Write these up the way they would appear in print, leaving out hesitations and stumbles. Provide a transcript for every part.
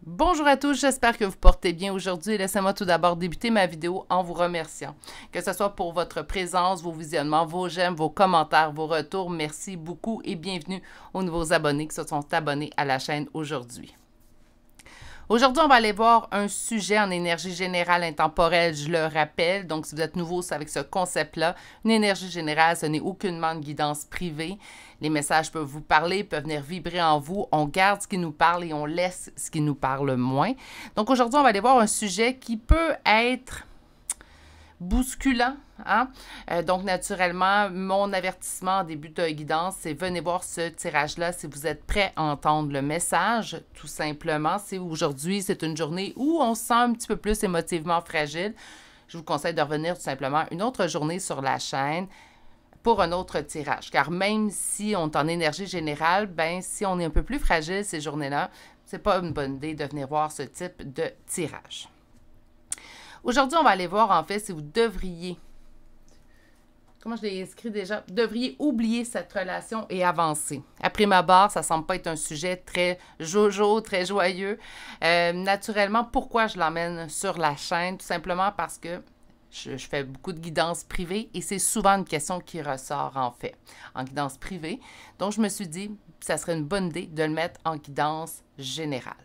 Bonjour à tous, j'espère que vous portez bien aujourd'hui. Laissez-moi tout d'abord débuter ma vidéo en vous remerciant. Que ce soit pour votre présence, vos visionnements, vos j'aime, vos commentaires, vos retours, merci beaucoup et bienvenue aux nouveaux abonnés qui se sont abonnés à la chaîne aujourd'hui. Aujourd'hui, on va aller voir un sujet en énergie générale intemporelle, je le rappelle. Donc, si vous êtes nouveau avec ce concept-là, une énergie générale, ce n'est aucunement une guidance privée. Les messages peuvent vous parler, peuvent venir vibrer en vous. On garde ce qui nous parle et on laisse ce qui nous parle moins. Donc, aujourd'hui, on va aller voir un sujet qui peut être bousculant. Hein? Donc, naturellement, mon avertissement en début de guidance, c'est venez voir ce tirage-là si vous êtes prêt à entendre le message, tout simplement. Si aujourd'hui, c'est une journée où on se sent un petit peu plus émotivement fragile, je vous conseille de revenir tout simplement une autre journée sur la chaîne pour un autre tirage. Car même si on est en énergie générale, ben si on est un peu plus fragile ces journées-là, c'est pas une bonne idée de venir voir ce type de tirage. Aujourd'hui, on va aller voir, en fait, si vous devriez, comment je l'ai écrit déjà, devriez oublier cette relation et avancer. À prime abord, ça ne semble pas être un sujet très jojo, très joyeux. Naturellement, pourquoi je l'emmène sur la chaîne? Tout simplement parce que je fais beaucoup de guidance privée et c'est souvent une question qui ressort, en fait, en guidance privée. Donc, je me suis dit, ça serait une bonne idée de le mettre en guidance générale.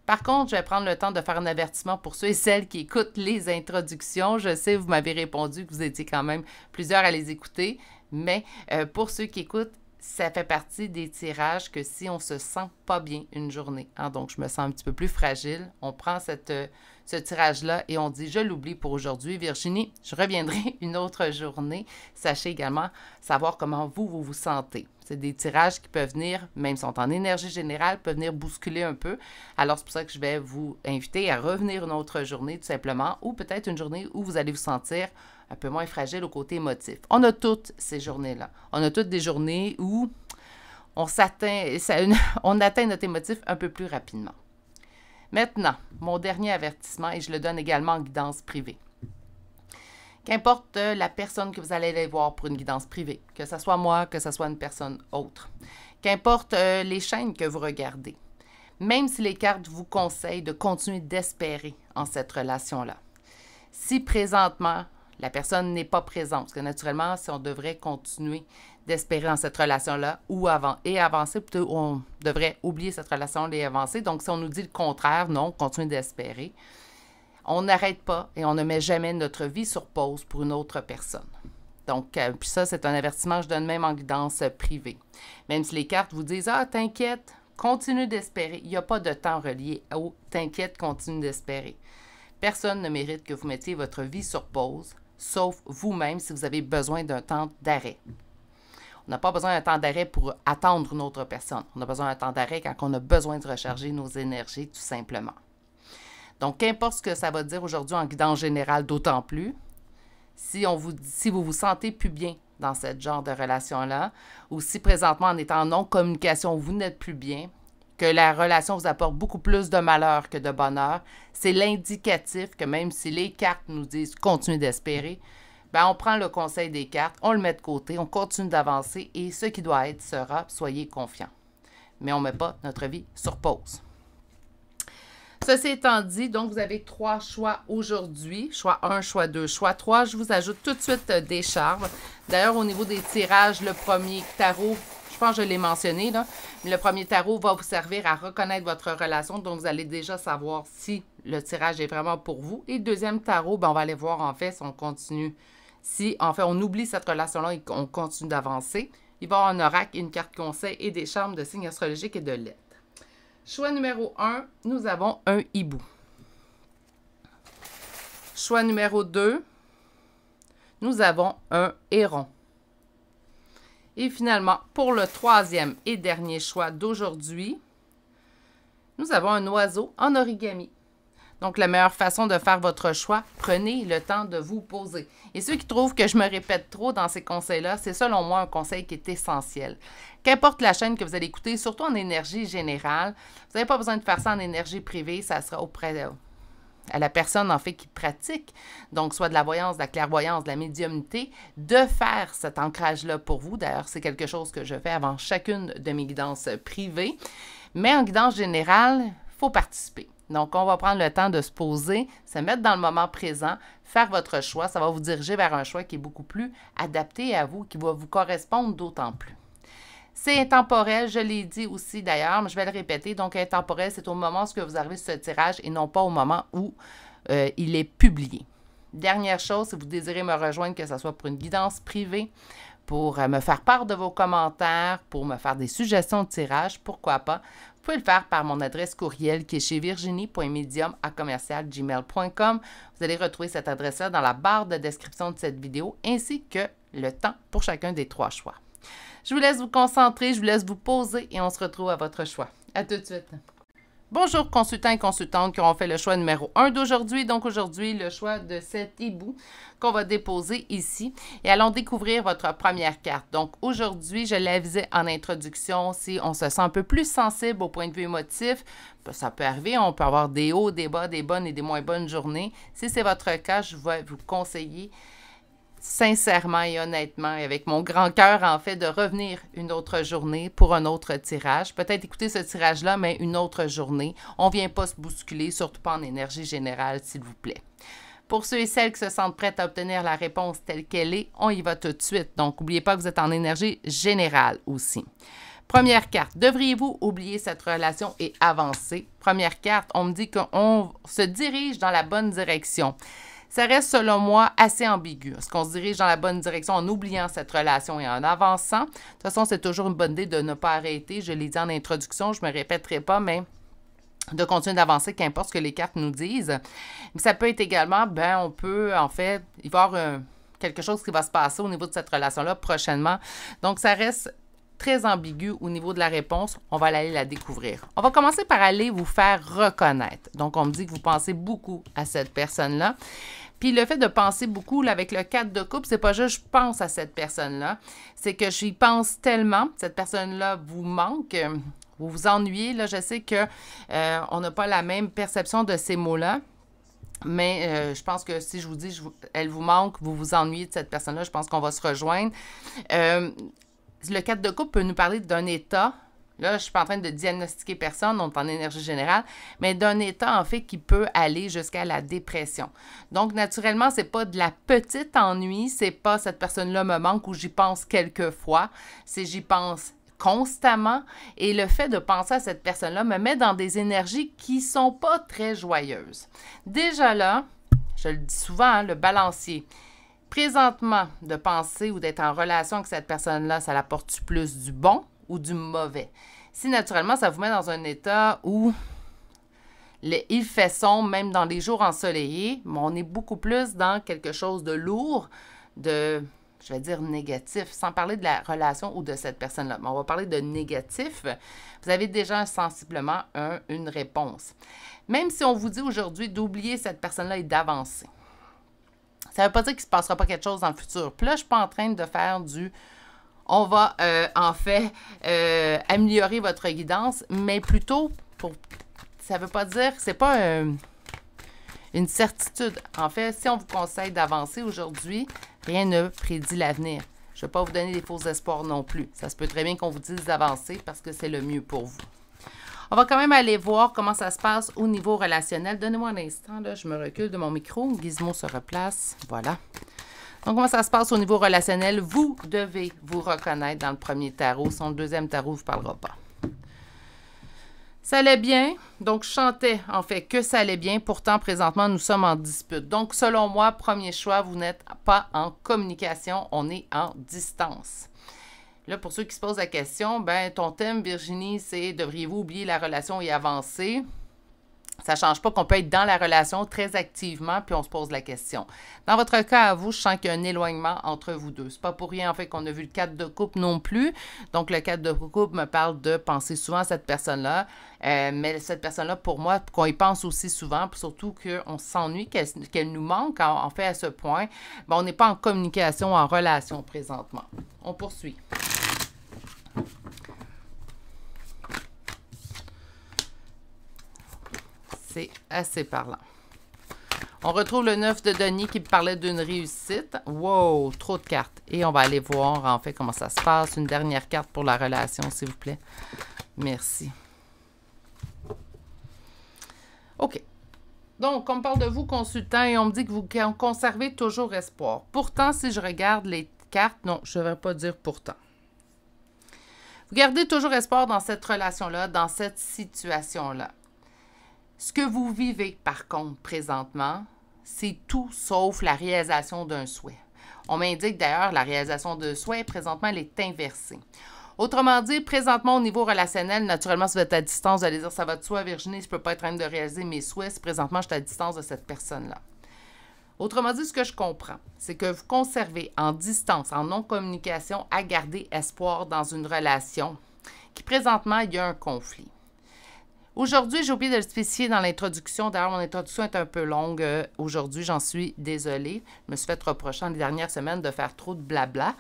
Par contre, je vais prendre le temps de faire un avertissement pour ceux et celles qui écoutent les introductions. Je sais, vous m'avez répondu que vous étiez quand même plusieurs à les écouter, mais pour ceux qui écoutent, ça fait partie des tirages que si on ne se sent pas bien une journée, hein, donc je me sens un petit peu plus fragile, on prend ce tirage-là et on dit « je l'oublie pour aujourd'hui ». Virginie, je reviendrai une autre journée. Sachez également savoir comment vous vous sentez. C'est des tirages qui peuvent venir, même si on est en énergie générale, peuvent venir bousculer un peu. Alors, c'est pour ça que je vais vous inviter à revenir une autre journée, tout simplement, ou peut-être une journée où vous allez vous sentir un peu moins fragile au côté émotif. On a toutes ces journées-là. On a toutes des journées où on atteint notre émotif un peu plus rapidement. Maintenant, mon dernier avertissement, et je le donne également en guidance privée. Qu'importe la personne que vous allez aller voir pour une guidance privée, que ce soit moi, que ce soit une personne autre, qu'importe les chaînes que vous regardez, même si les cartes vous conseillent de continuer d'espérer en cette relation-là. Si présentement, la personne n'est pas présente, parce que naturellement, si on devrait continuer d'espérer dans cette relation-là ou avancer, plutôt on devrait oublier cette relation et avancer. Donc, si on nous dit le contraire, non, continuez d'espérer. On n'arrête pas et on ne met jamais notre vie sur pause pour une autre personne. Donc, puis ça, c'est un avertissement que je donne même en guidance privée. Même si les cartes vous disent « Ah, t'inquiète, continue d'espérer ». Il n'y a pas de temps relié au « T'inquiète, continue d'espérer ». Personne ne mérite que vous mettiez votre vie sur pause, sauf vous-même si vous avez besoin d'un temps d'arrêt. On n'a pas besoin d'un temps d'arrêt pour attendre une autre personne. On a besoin d'un temps d'arrêt quand on a besoin de recharger nos énergies, tout simplement. Donc, qu'importe ce que ça va dire aujourd'hui en guidance générale, d'autant plus, si vous vous sentez plus bien dans ce genre de relation-là, ou si présentement, en étant en non-communication, vous n'êtes plus bien, que la relation vous apporte beaucoup plus de malheur que de bonheur, c'est l'indicatif que même si les cartes nous disent « continuez d'espérer », ben on prend le conseil des cartes, on le met de côté, on continue d'avancer et ce qui doit être sera, soyez confiants. Mais on ne met pas notre vie sur pause. Ceci étant dit, donc vous avez 3 choix aujourd'hui, choix 1, choix 2, choix 3. Je vous ajoute tout de suite des charmes. D'ailleurs, au niveau des tirages, le premier tarot, je pense que je l'ai mentionné, là, mais le premier tarot va vous servir à reconnaître votre relation, donc vous allez déjà savoir si le tirage est vraiment pour vous. Et le deuxième tarot, ben, on va aller voir en fait si on continue, si en fait on oublie cette relation-là et qu'on continue d'avancer. Il va y avoir un oracle, une carte conseil et des charmes de signes astrologiques et de lettres. Choix numéro 1, nous avons un hibou. Choix numéro 2, nous avons un héron. Et finalement, pour le troisième et dernier choix d'aujourd'hui, nous avons un oiseau en origami. Donc, la meilleure façon de faire votre choix, prenez le temps de vous poser. Et ceux qui trouvent que je me répète trop dans ces conseils-là, c'est selon moi un conseil qui est essentiel. Qu'importe la chaîne que vous allez écouter, surtout en énergie générale, vous n'avez pas besoin de faire ça en énergie privée, ça sera auprès à la personne en fait qui pratique, donc soit de la voyance, de la clairvoyance, de la médiumnité, de faire cet ancrage-là pour vous. D'ailleurs, c'est quelque chose que je fais avant chacune de mes guidances privées. Mais en guidance générale, faut participer. Donc, on va prendre le temps de se poser, se mettre dans le moment présent, faire votre choix. Ça va vous diriger vers un choix qui est beaucoup plus adapté à vous, qui va vous correspondre d'autant plus. C'est intemporel, je l'ai dit aussi d'ailleurs, mais je vais le répéter. Donc, intemporel, c'est au moment où vous arrivez sur ce tirage et non pas au moment où il est publié. Dernière chose, si vous désirez me rejoindre, que ce soit pour une guidance privée, pour me faire part de vos commentaires, pour me faire des suggestions de tirage, pourquoi pas, vous pouvez le faire par mon adresse courriel qui est chez virginie.medium@gmail.com. Vous allez retrouver cette adresse-là dans la barre de description de cette vidéo, ainsi que le temps pour chacun des 3 choix. Je vous laisse vous concentrer, je vous laisse vous poser et on se retrouve à votre choix. À tout de suite. Bonjour consultants et consultantes qui auront fait le choix numéro 1 d'aujourd'hui. Donc aujourd'hui, le choix de cet hibou qu'on va déposer ici. Et allons découvrir votre première carte. Donc aujourd'hui, je l'avisais en introduction, si on se sent un peu plus sensible au point de vue émotif, ça peut arriver, on peut avoir des hauts, des bas, des bonnes et des moins bonnes journées. Si c'est votre cas, je vais vous conseiller sincèrement et honnêtement, et avec mon grand cœur, en fait, de revenir une autre journée pour un autre tirage. Peut-être écouter ce tirage-là, mais une autre journée. On ne vient pas se bousculer, surtout pas en énergie générale, s'il vous plaît. Pour ceux et celles qui se sentent prêtes à obtenir la réponse telle qu'elle est, on y va tout de suite. Donc, n'oubliez pas que vous êtes en énergie générale aussi. Première carte, devriez-vous oublier cette relation et avancer? Première carte, on me dit qu'on se dirige dans la bonne direction. Ça reste, selon moi, assez ambigu. Est-ce qu'on se dirige dans la bonne direction en oubliant cette relation et en avançant? De toute façon, c'est toujours une bonne idée de ne pas arrêter. Je l'ai dit en introduction, je ne me répéterai pas, mais de continuer d'avancer, qu'importe ce que les cartes nous disent. Mais ça peut être également, on peut, en fait, il va y avoir quelque chose qui va se passer au niveau de cette relation-là prochainement. Donc, ça reste très ambigu au niveau de la réponse. On va aller la découvrir. On va commencer par aller vous faire reconnaître. Donc, on me dit que vous pensez beaucoup à cette personne-là. Puis le fait de penser beaucoup là, avec le 4 de coupe, c'est pas juste je pense à cette personne-là, c'est que j'y pense tellement. Cette personne-là vous manque, vous vous ennuyez. Là, je sais que on n'a pas la même perception de ces mots-là. Mais je pense que si je vous dis elle vous manque, vous vous ennuyez de cette personne-là, je pense qu'on va se rejoindre. Le 4 de coupe peut nous parler d'un état. Là, je ne suis pas en train de diagnostiquer personne, on est en énergie générale, mais d'un état, en fait, qui peut aller jusqu'à la dépression. Donc, naturellement, ce n'est pas de la petite ennui, c'est pas cette personne-là me manque ou j'y pense quelques fois, c'est j'y pense constamment. Et le fait de penser à cette personne-là me met dans des énergies qui ne sont pas très joyeuses. Déjà là, je le dis souvent, hein, le balancier. Présentement, de penser ou d'être en relation avec cette personne-là, ça l'apporte plus du bon ou du mauvais? Si naturellement, ça vous met dans un état où il fait sombre, même dans les jours ensoleillés, mais on est beaucoup plus dans quelque chose de lourd, je vais dire négatif, sans parler de la relation ou de cette personne-là. Mais on va parler de négatif. Vous avez déjà sensiblement une réponse. Même si on vous dit aujourd'hui d'oublier cette personne-là et d'avancer. Ça ne veut pas dire qu'il ne se passera pas quelque chose dans le futur. Puis là, je ne suis pas en train de faire on va en fait améliorer votre guidance, mais plutôt, ça ne veut pas dire, c'est pas une certitude. En fait, si on vous conseille d'avancer aujourd'hui, rien ne prédit l'avenir. Je ne vais pas vous donner des faux espoirs non plus. Ça se peut très bien qu'on vous dise d'avancer parce que c'est le mieux pour vous. On va quand même aller voir comment ça se passe au niveau relationnel. Donnez-moi un instant, là, je me recule de mon micro. Gizmo se replace. Voilà. Donc, comment ça se passe au niveau relationnel? Vous devez vous reconnaître dans le premier tarot. Son deuxième tarot ne vous parlera pas. Ça allait bien. Donc, je chantais, en fait, que ça allait bien. Pourtant, présentement, nous sommes en dispute. Donc, selon moi, premier choix, vous n'êtes pas en communication. On est en distance. Là, pour ceux qui se posent la question, ton thème, Virginie, c'est « Devriez-vous oublier la relation et avancer? » Ça ne change pas qu'on peut être dans la relation très activement, puis on se pose la question. Dans votre cas, à vous, je sens qu'il y a un éloignement entre vous deux. C'est pas pour rien, en fait, qu'on a vu le 4 de coupe non plus. Donc, le 4 de coupe me parle de penser souvent à cette personne-là. Mais cette personne-là, pour moi, qu'on y pense aussi souvent, puis surtout qu'on s'ennuie, qu'elle nous manque, en fait, à ce point, on n'est pas en communication, en relation présentement. On poursuit. C'est assez parlant. On retrouve le 9 de denier qui parlait d'une réussite. Wow, trop de cartes. Et on va aller voir en fait comment ça se passe. Une dernière carte pour la relation, s'il vous plaît. Merci. OK. Donc, on me parle de vous, consultant, et on me dit que vous conservez toujours espoir. Pourtant, si je regarde les cartes, non, je ne devrais pas dire pourtant. Vous gardez toujours espoir dans cette relation-là, dans cette situation-là. Ce que vous vivez, par contre, présentement, c'est tout sauf la réalisation d'un souhait. On m'indique d'ailleurs la réalisation d'un souhait, présentement, elle est inversée. Autrement dit, présentement, au niveau relationnel, naturellement, si vous êtes à distance, vous allez dire, ça va de soi, Virginie, je ne peux pas être en train de réaliser mes souhaits si présentement, je suis à distance de cette personne-là. Autrement dit, ce que je comprends, c'est que vous conservez en distance, en non-communication, à garder espoir dans une relation qui, présentement, il y a un conflit. Aujourd'hui, j'ai oublié de le spécifier dans l'introduction. D'ailleurs, mon introduction est un peu longue aujourd'hui. J'en suis désolée. Je me suis fait reprocher en les dernières semaines de faire trop de blabla.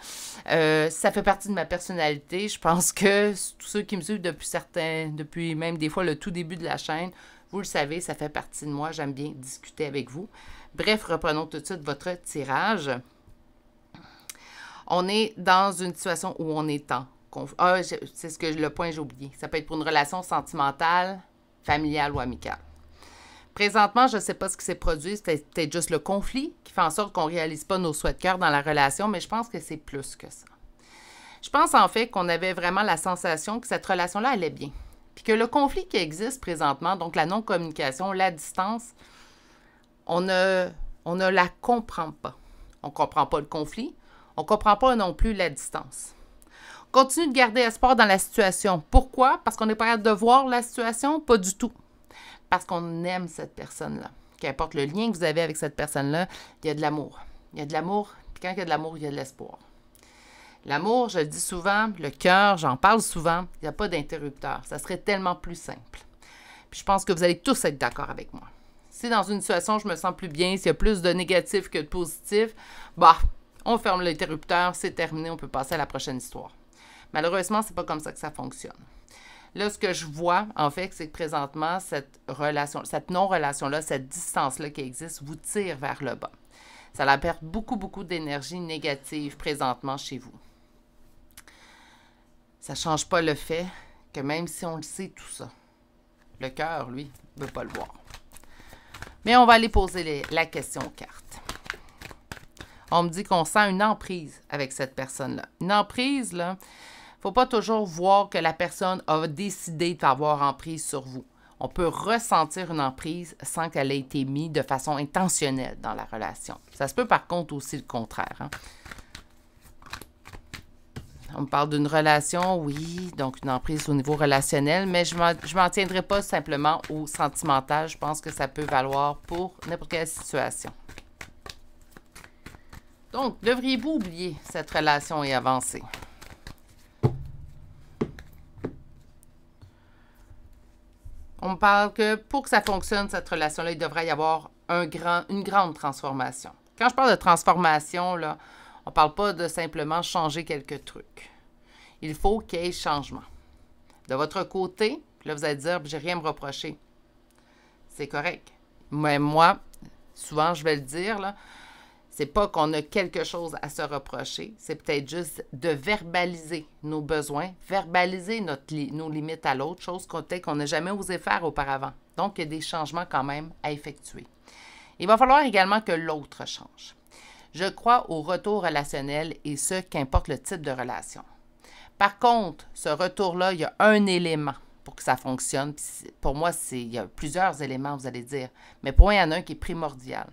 Ça fait partie de ma personnalité. Je pense que tous ceux qui me suivent depuis même des fois le tout début de la chaîne, vous le savez, ça fait partie de moi. J'aime bien discuter avec vous. Bref, reprenons tout de suite votre tirage. On est dans une situation où on est en conflit. Ah, c'est le point que j'ai oublié. Ça peut être pour une relation sentimentale, familiale ou amicale. Présentement, je ne sais pas ce qui s'est produit. C'était peut-être juste le conflit qui fait en sorte qu'on ne réalise pas nos souhaits de cœur dans la relation, mais je pense que c'est plus que ça. Je pense en fait qu'on avait vraiment la sensation que cette relation-là allait bien. Puis que le conflit qui existe présentement, donc la non-communication, la distance, on ne la comprend pas. On ne comprend pas le conflit. On ne comprend pas non plus la distance. On continue de garder espoir dans la situation. Pourquoi? Parce qu'on n'est pas capable de voir la situation? Pas du tout. Parce qu'on aime cette personne-là. Qu'importe le lien que vous avez avec cette personne-là, il y a de l'amour. Il y a de l'amour. Puis quand il y a de l'amour, il y a de l'espoir. L'amour, je le dis souvent, le cœur, j'en parle souvent, il n'y a pas d'interrupteur. Ça serait tellement plus simple. Puis je pense que vous allez tous être d'accord avec moi. Si dans une situation, je me sens plus bien, s'il y a plus de négatif que de positif, bah, on ferme l'interrupteur, c'est terminé, on peut passer à la prochaine histoire. Malheureusement, c'est pas comme ça que ça fonctionne. Là, ce que je vois, en fait, c'est que présentement, cette non-relation-là, cette distance-là qui existe, vous tire vers le bas. Ça la perd beaucoup d'énergie négative présentement chez vous. Ça ne change pas le fait que même si on le sait tout ça, le cœur, lui, ne veut pas le voir. Mais on va aller poser la question aux cartes. On me dit qu'on sent une emprise avec cette personne-là. Une emprise, là, il ne faut pas toujours voir que la personne a décidé d'avoir emprise sur vous. On peut ressentir une emprise sans qu'elle ait été mise de façon intentionnelle dans la relation. Ça se peut par contre aussi le contraire. Hein? On me parle d'une relation, oui, donc une emprise au niveau relationnel, mais je ne m'en tiendrai pas simplement au sentimental. Je pense que ça peut valoir pour n'importe quelle situation. Donc, devriez-vous oublier cette relation et avancer? On me parle que pour que ça fonctionne, cette relation-là, il devrait y avoir une grande transformation. Quand je parle de transformation, là, on ne parle pas de simplement changer quelques trucs. Il faut qu'il y ait changement. De votre côté, là, vous allez dire, j'ai rien à me reprocher. C'est correct. Mais moi, souvent, je vais le dire, là, c'est pas qu'on a quelque chose à se reprocher, c'est peut-être juste de verbaliser nos besoins, verbaliser nos limites à l'autre, chose qu'on n'a jamais osé faire auparavant. Donc, il y a des changements quand même à effectuer. Il va falloir également que l'autre change. Je crois au retour relationnel et ce, qu'importe le type de relation. Par contre, ce retour-là, il y a un élément pour que ça fonctionne. Puis pour moi, il y a plusieurs éléments, vous allez dire, mais pour moi, il y en a un qui est primordial.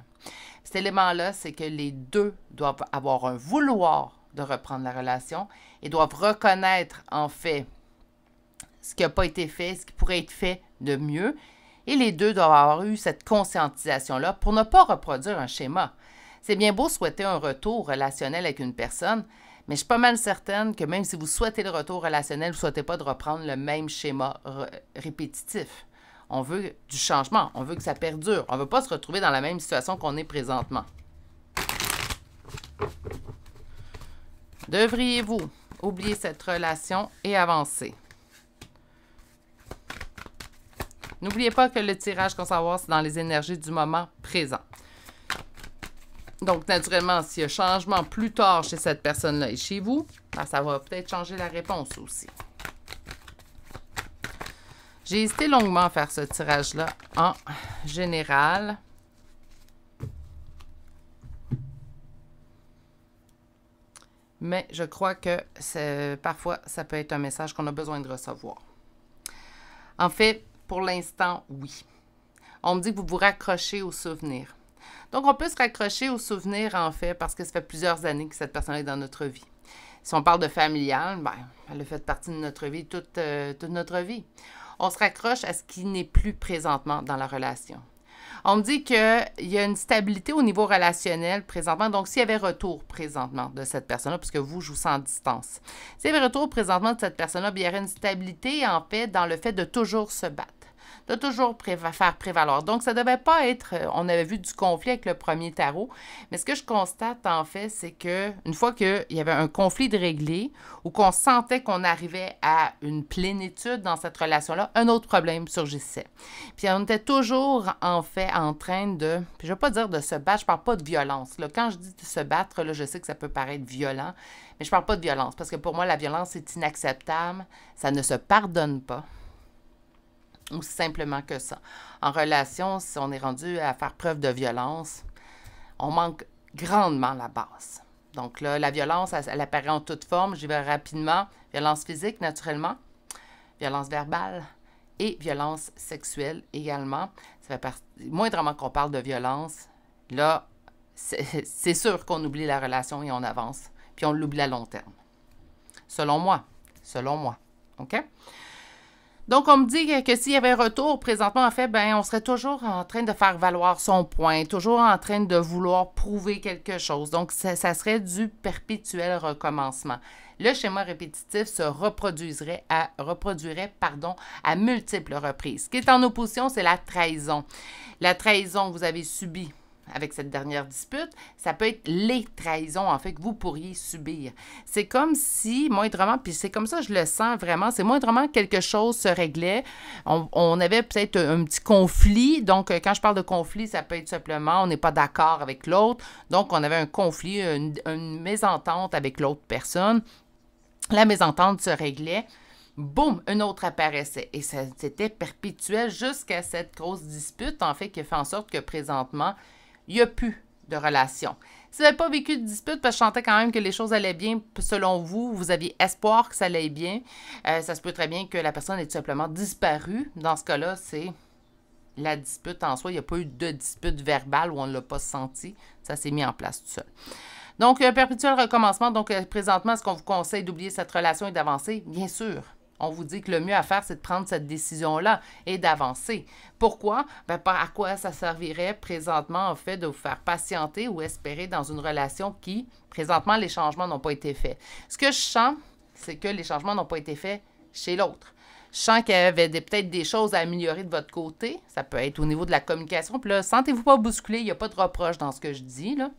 Cet élément-là, c'est que les deux doivent avoir un vouloir de reprendre la relation et doivent reconnaître, en fait, ce qui n'a pas été fait, ce qui pourrait être fait de mieux. Et les deux doivent avoir eu cette conscientisation-là pour ne pas reproduire un schéma. C'est bien beau souhaiter un retour relationnel avec une personne, mais je suis pas mal certaine que même si vous souhaitez le retour relationnel, vous ne souhaitez pas de reprendre le même schéma répétitif. On veut du changement, on veut que ça perdure. On ne veut pas se retrouver dans la même situation qu'on est présentement. Devriez-vous oublier cette relation et avancer? N'oubliez pas que le tirage qu'on s'en va, c'est dans les énergies du moment présent. Donc, naturellement, s'il y a changement plus tard chez cette personne-là et chez vous, ben, ça va peut-être changer la réponse aussi. J'ai hésité longuement à faire ce tirage-là en général. Mais je crois que parfois, ça peut être un message qu'on a besoin de recevoir. En fait, pour l'instant, oui. On me dit que vous vous raccrochez aux souvenirs. Donc, on peut se raccrocher aux souvenirs, en fait, parce que ça fait plusieurs années que cette personne est dans notre vie. Si on parle de familial, ben, elle a fait partie de notre vie toute notre vie. On se raccroche à ce qui n'est plus présentement dans la relation. On me dit qu'il y a une stabilité au niveau relationnel présentement. Donc, s'il y avait retour présentement de cette personne-là, puisque vous, je vous sens en distance. S'il y avait retour présentement de cette personne-là, il y aurait une stabilité, en fait, dans le fait de toujours se battre, de toujours faire prévaloir. Donc, ça ne devait pas être, on avait vu du conflit avec le premier tarot, mais ce que je constate, en fait, c'est qu'une fois qu'il y avait un conflit de réglé ou qu'on sentait qu'on arrivait à une plénitude dans cette relation-là, un autre problème surgissait. Puis, on était toujours, en fait, en train de, puis je ne vais pas dire de se battre, je ne parle pas de violence. Là. Quand je dis de se battre, là, je sais que ça peut paraître violent, mais je ne parle pas de violence, parce que pour moi, la violence est inacceptable, ça ne se pardonne pas. Aussi simplement que ça. En relation, si on est rendu à faire preuve de violence, on manque grandement la base. Donc là, la violence, elle apparaît en toute forme. J'y vais rapidement. Violence physique, naturellement. Violence verbale et violence sexuelle également. Ça fait partie, moindrement qu'on parle de violence, là, c'est sûr qu'on oublie la relation et on avance. Puis on l'oublie à long terme. Selon moi. Selon moi. OK? Donc, on me dit que s'il y avait un retour présentement, en fait, ben, on serait toujours en train de faire valoir son point, toujours en train de vouloir prouver quelque chose. Donc, ça serait du perpétuel recommencement. Le schéma répétitif se reproduirait à multiples reprises. Ce qui est en opposition, c'est la trahison. La trahison que vous avez subie avec cette dernière dispute, ça peut être les trahisons, en fait, que vous pourriez subir. C'est comme si, moindrement, puis c'est comme ça je le sens vraiment, c'est moindrement quelque chose se réglait. On avait peut-être un petit conflit. Donc, quand je parle de conflit, ça peut être simplement, on n'est pas d'accord avec l'autre. Donc, on avait un conflit, une mésentente avec l'autre personne. La mésentente se réglait. Boum, une autre apparaissait. Et c'était perpétuel jusqu'à cette grosse dispute, en fait, qui a fait en sorte que présentement, il n'y a plus de relation. Si vous n'avez pas vécu de dispute, parce que je sentais quand même que les choses allaient bien, selon vous, vous aviez espoir que ça allait bien, ça se peut très bien que la personne ait tout simplement disparu. Dans ce cas-là, c'est la dispute en soi. Il n'y a pas eu de dispute verbale où on ne l'a pas senti. Ça s'est mis en place tout seul. Donc, perpétuel recommencement. Donc, présentement, est-ce qu'on vous conseille d'oublier cette relation et d'avancer? Bien sûr. On vous dit que le mieux à faire, c'est de prendre cette décision-là et d'avancer. Pourquoi? Ben, à quoi ça servirait présentement, en fait, de vous faire patienter ou espérer dans une relation qui, présentement, les changements n'ont pas été faits. Ce que je sens, c'est que les changements n'ont pas été faits chez l'autre. Je sens qu'il y avait peut-être des choses à améliorer de votre côté. Ça peut être au niveau de la communication. Puis là, sentez-vous pas bousculé. Il n'y a pas de reproche dans ce que je dis, là.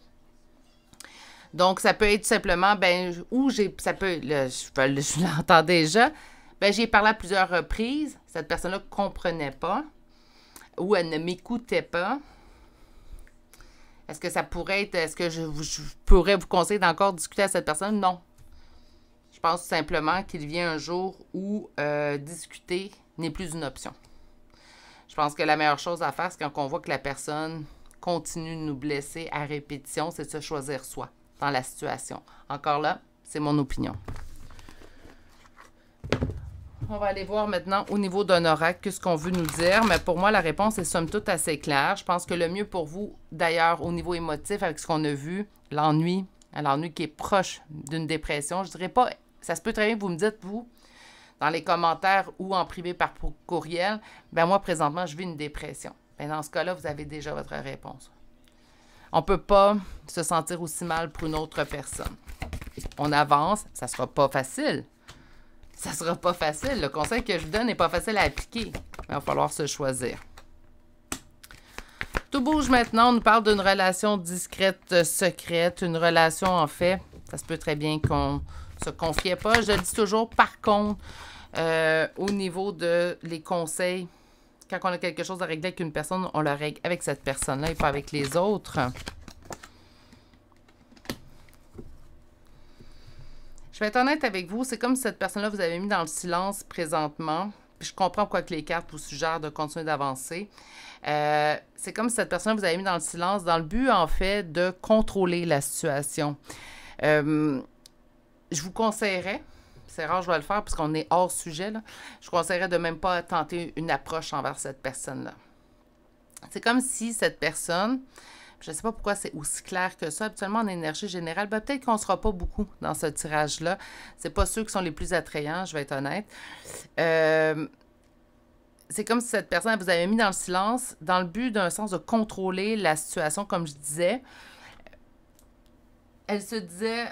Donc, ça peut être tout simplement, je l'entends déjà. Ben, j'y ai parlé à plusieurs reprises. Cette personne-là ne comprenait pas ou elle ne m'écoutait pas. Est-ce que ça pourrait être... Est-ce que je pourrais vous conseiller d'encore discuter à cette personne? Non. Je pense tout simplement qu'il vient un jour où discuter n'est plus une option. Je pense que la meilleure chose à faire, c'est quand on voit que la personne continue de nous blesser à répétition, c'est de se choisir soi dans la situation. Encore là, c'est mon opinion. On va aller voir maintenant au niveau d'un oracle qu'est-ce qu'on veut nous dire. Mais pour moi, la réponse est somme toute assez claire. Je pense que le mieux pour vous, d'ailleurs, au niveau émotif, avec ce qu'on a vu, l'ennui qui est proche d'une dépression, je dirais pas, ça se peut très bien que vous me dites, vous, dans les commentaires ou en privé par courriel, ben moi, présentement, je vis une dépression. Ben dans ce cas-là, vous avez déjà votre réponse. On ne peut pas se sentir aussi mal pour une autre personne. On avance, ça ne sera pas facile. Ça ne sera pas facile. Le conseil que je vous donne n'est pas facile à appliquer. Mais il va falloir se choisir. Tout bouge maintenant. On nous parle d'une relation discrète, secrète. Une relation, en fait, ça se peut très bien qu'on ne se confiait pas. Je le dis toujours, par contre, au niveau de les conseils, quand on a quelque chose à régler avec une personne, on le règle avec cette personne-là et pas avec les autres. Je vais être honnête avec vous, c'est comme si cette personne-là vous avez mis dans le silence présentement. Puis je comprends pourquoi que les cartes vous suggèrent de continuer d'avancer. C'est comme si cette personne vous avez mis dans le silence dans le but, en fait, de contrôler la situation. Je vous conseillerais, c'est rare, je vais le faire parce qu'on est hors sujet, là, je vous conseillerais de même pas tenter une approche envers cette personne-là. C'est comme si cette personne, je ne sais pas pourquoi c'est aussi clair que ça, habituellement en énergie générale, ben, peut-être qu'on ne sera pas beaucoup dans ce tirage-là. Ce n'est pas ceux qui sont les plus attrayants, je vais être honnête. C'est comme si cette personne vous avait mis dans le silence, dans le but d'un sens de contrôler la situation, comme je disais. Elle se disait,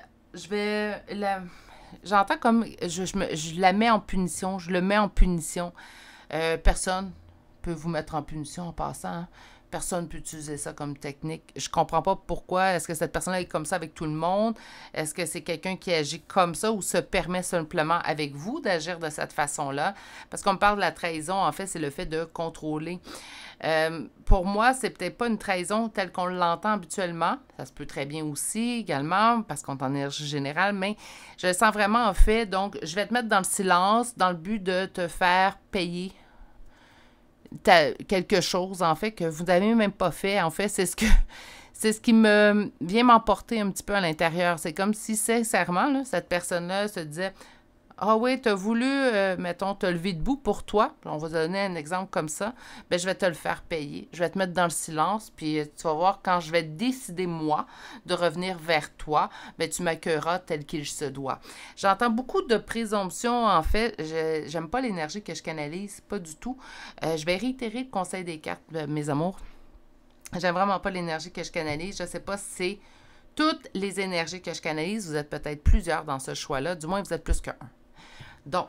j'entends comme, je la mets en punition, je le mets en punition. Personne peut vous mettre en punition en passant, hein. Personne ne peut utiliser ça comme technique. Je comprends pas pourquoi. Est-ce que cette personne-là est comme ça avec tout le monde? Est-ce que c'est quelqu'un qui agit comme ça ou se permet simplement avec vous d'agir de cette façon-là? Parce qu'on me parle de la trahison, en fait, c'est le fait de contrôler. Pour moi, c'est peut-être pas une trahison telle qu'on l'entend habituellement. Ça se peut très bien aussi, également, parce qu'on est en énergie générale, mais je le sens vraiment, en fait. Donc, je vais te mettre dans le silence dans le but de te faire payer quelque chose, en fait, que vous n'avez même pas fait. En fait, c'est ce qui me vient m'emporter un petit peu à l'intérieur. C'est comme si, sincèrement, là, cette personne-là se disait « Ah oui, tu as voulu, mettons, te lever debout pour toi. » On va donner un exemple comme ça. « Bien, je vais te le faire payer. Je vais te mettre dans le silence. Puis tu vas voir, quand je vais décider, moi, de revenir vers toi, bien, tu m'accueilleras tel qu'il se doit. » J'entends beaucoup de présomptions, en fait. J'aime pas l'énergie que je canalise, pas du tout. Je vais réitérer le conseil des cartes, mes amours. J'aime vraiment pas l'énergie que je canalise. Je sais pas si c'est toutes les énergies que je canalise. Vous êtes peut-être plusieurs dans ce choix-là. Du moins, vous êtes plus qu'un. Donc,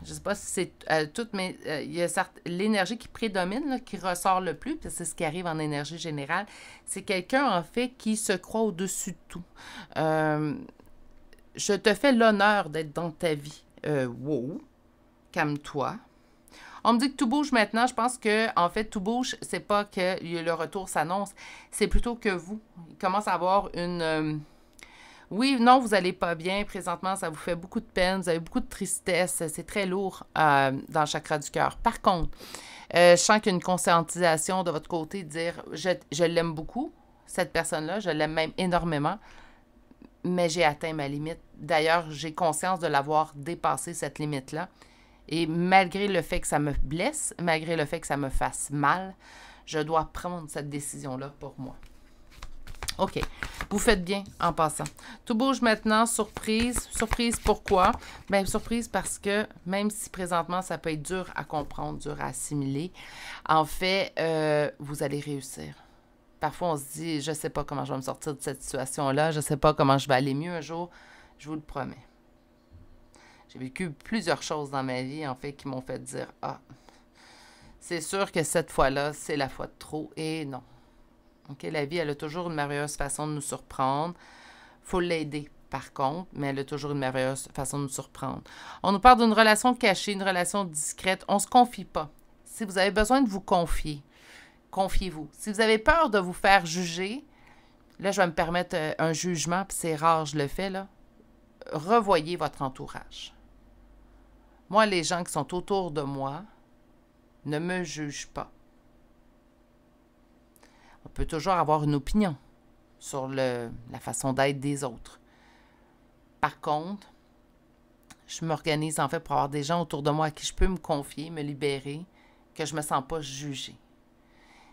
je ne sais pas si c'est toutes, mais il y a l'énergie qui prédomine, là, qui ressort le plus, puis c'est ce qui arrive en énergie générale. C'est quelqu'un, en fait, qui se croit au-dessus de tout. Je te fais l'honneur d'être dans ta vie. Wow, calme-toi. On me dit que tout bouge maintenant. Je pense que, en fait, tout bouge, c'est pas que le retour s'annonce, c'est plutôt que vous. Il commence à avoir une... Oui, non, vous n'allez pas bien. Présentement, ça vous fait beaucoup de peine. Vous avez beaucoup de tristesse. C'est très lourd dans le chakra du cœur. Par contre, je sens qu'il y a une conscientisation de votre côté, de dire je l'aime beaucoup, cette personne-là, je l'aime même énormément, mais j'ai atteint ma limite. D'ailleurs, j'ai conscience de l'avoir dépassé, cette limite-là. Et malgré le fait que ça me blesse, malgré le fait que ça me fasse mal, je dois prendre cette décision-là pour moi. OK. Vous faites bien en passant. Tout bouge maintenant. Surprise. Surprise, pourquoi? Bien, surprise parce que même si présentement, ça peut être dur à comprendre, dur à assimiler, en fait, vous allez réussir. Parfois, on se dit, je ne sais pas comment je vais me sortir de cette situation-là. Je ne sais pas comment je vais aller mieux un jour. Je vous le promets. J'ai vécu plusieurs choses dans ma vie, en fait, qui m'ont fait dire, ah, c'est sûr que cette fois-là, c'est la fois de trop. Et non. Okay, la vie, elle a toujours une merveilleuse façon de nous surprendre. Il faut l'aider, par contre, mais elle a toujours une merveilleuse façon de nous surprendre. On nous parle d'une relation cachée, une relation discrète. On ne se confie pas. Si vous avez besoin de vous confier, confiez-vous. Si vous avez peur de vous faire juger, là, je vais me permettre un jugement, puis c'est rare, je le fais, là. Revoyez votre entourage. Moi, les gens qui sont autour de moi ne me jugent pas. On peut toujours avoir une opinion sur la façon d'être des autres. Par contre, je m'organise en fait pour avoir des gens autour de moi à qui je peux me confier, me libérer, que je ne me sens pas jugée.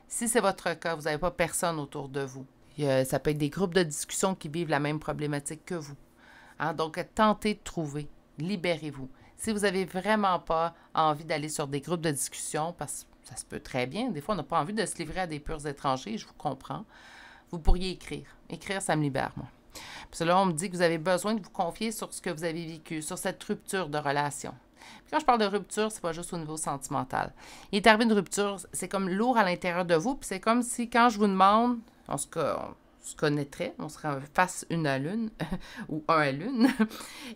Si c'est votre cas, vous n'avez pas personne autour de vous. Ça peut être des groupes de discussion qui vivent la même problématique que vous. Hein? Donc, tentez de trouver. Libérez-vous. Si vous n'avez vraiment pas envie d'aller sur des groupes de discussion, parce que ça se peut très bien, des fois, on n'a pas envie de se livrer à des purs étrangers, je vous comprends, vous pourriez écrire. Écrire, ça me libère, moi. Puis là, on me dit que vous avez besoin de vous confier sur ce que vous avez vécu, sur cette rupture de relation. Puis quand je parle de rupture, c'est pas juste au niveau sentimental. Il est arrivé une rupture, c'est comme lourd à l'intérieur de vous, puis c'est comme si quand je vous demande, on se connaîtrait, on serait face une à l'une, ou un à l'une,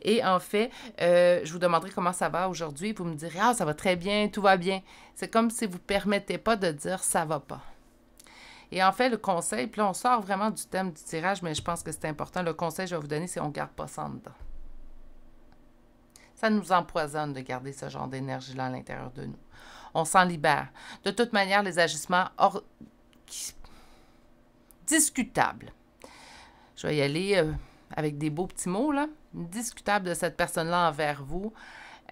et en fait, je vous demanderai comment ça va aujourd'hui, vous me direz « Ah, ça va très bien, tout va bien ». C'est comme si vous ne permettez pas de dire « ça va pas ». Et en fait, le conseil, puis là, on sort vraiment du thème du tirage, mais je pense que c'est important. Le conseil que je vais vous donner, c'est on ne garde pas ça en dedans. Ça nous empoisonne de garder ce genre d'énergie-là à l'intérieur de nous. On s'en libère. De toute manière, les agissements discutables. Je vais y aller avec des beaux petits mots, là. Discutables de cette personne-là envers vous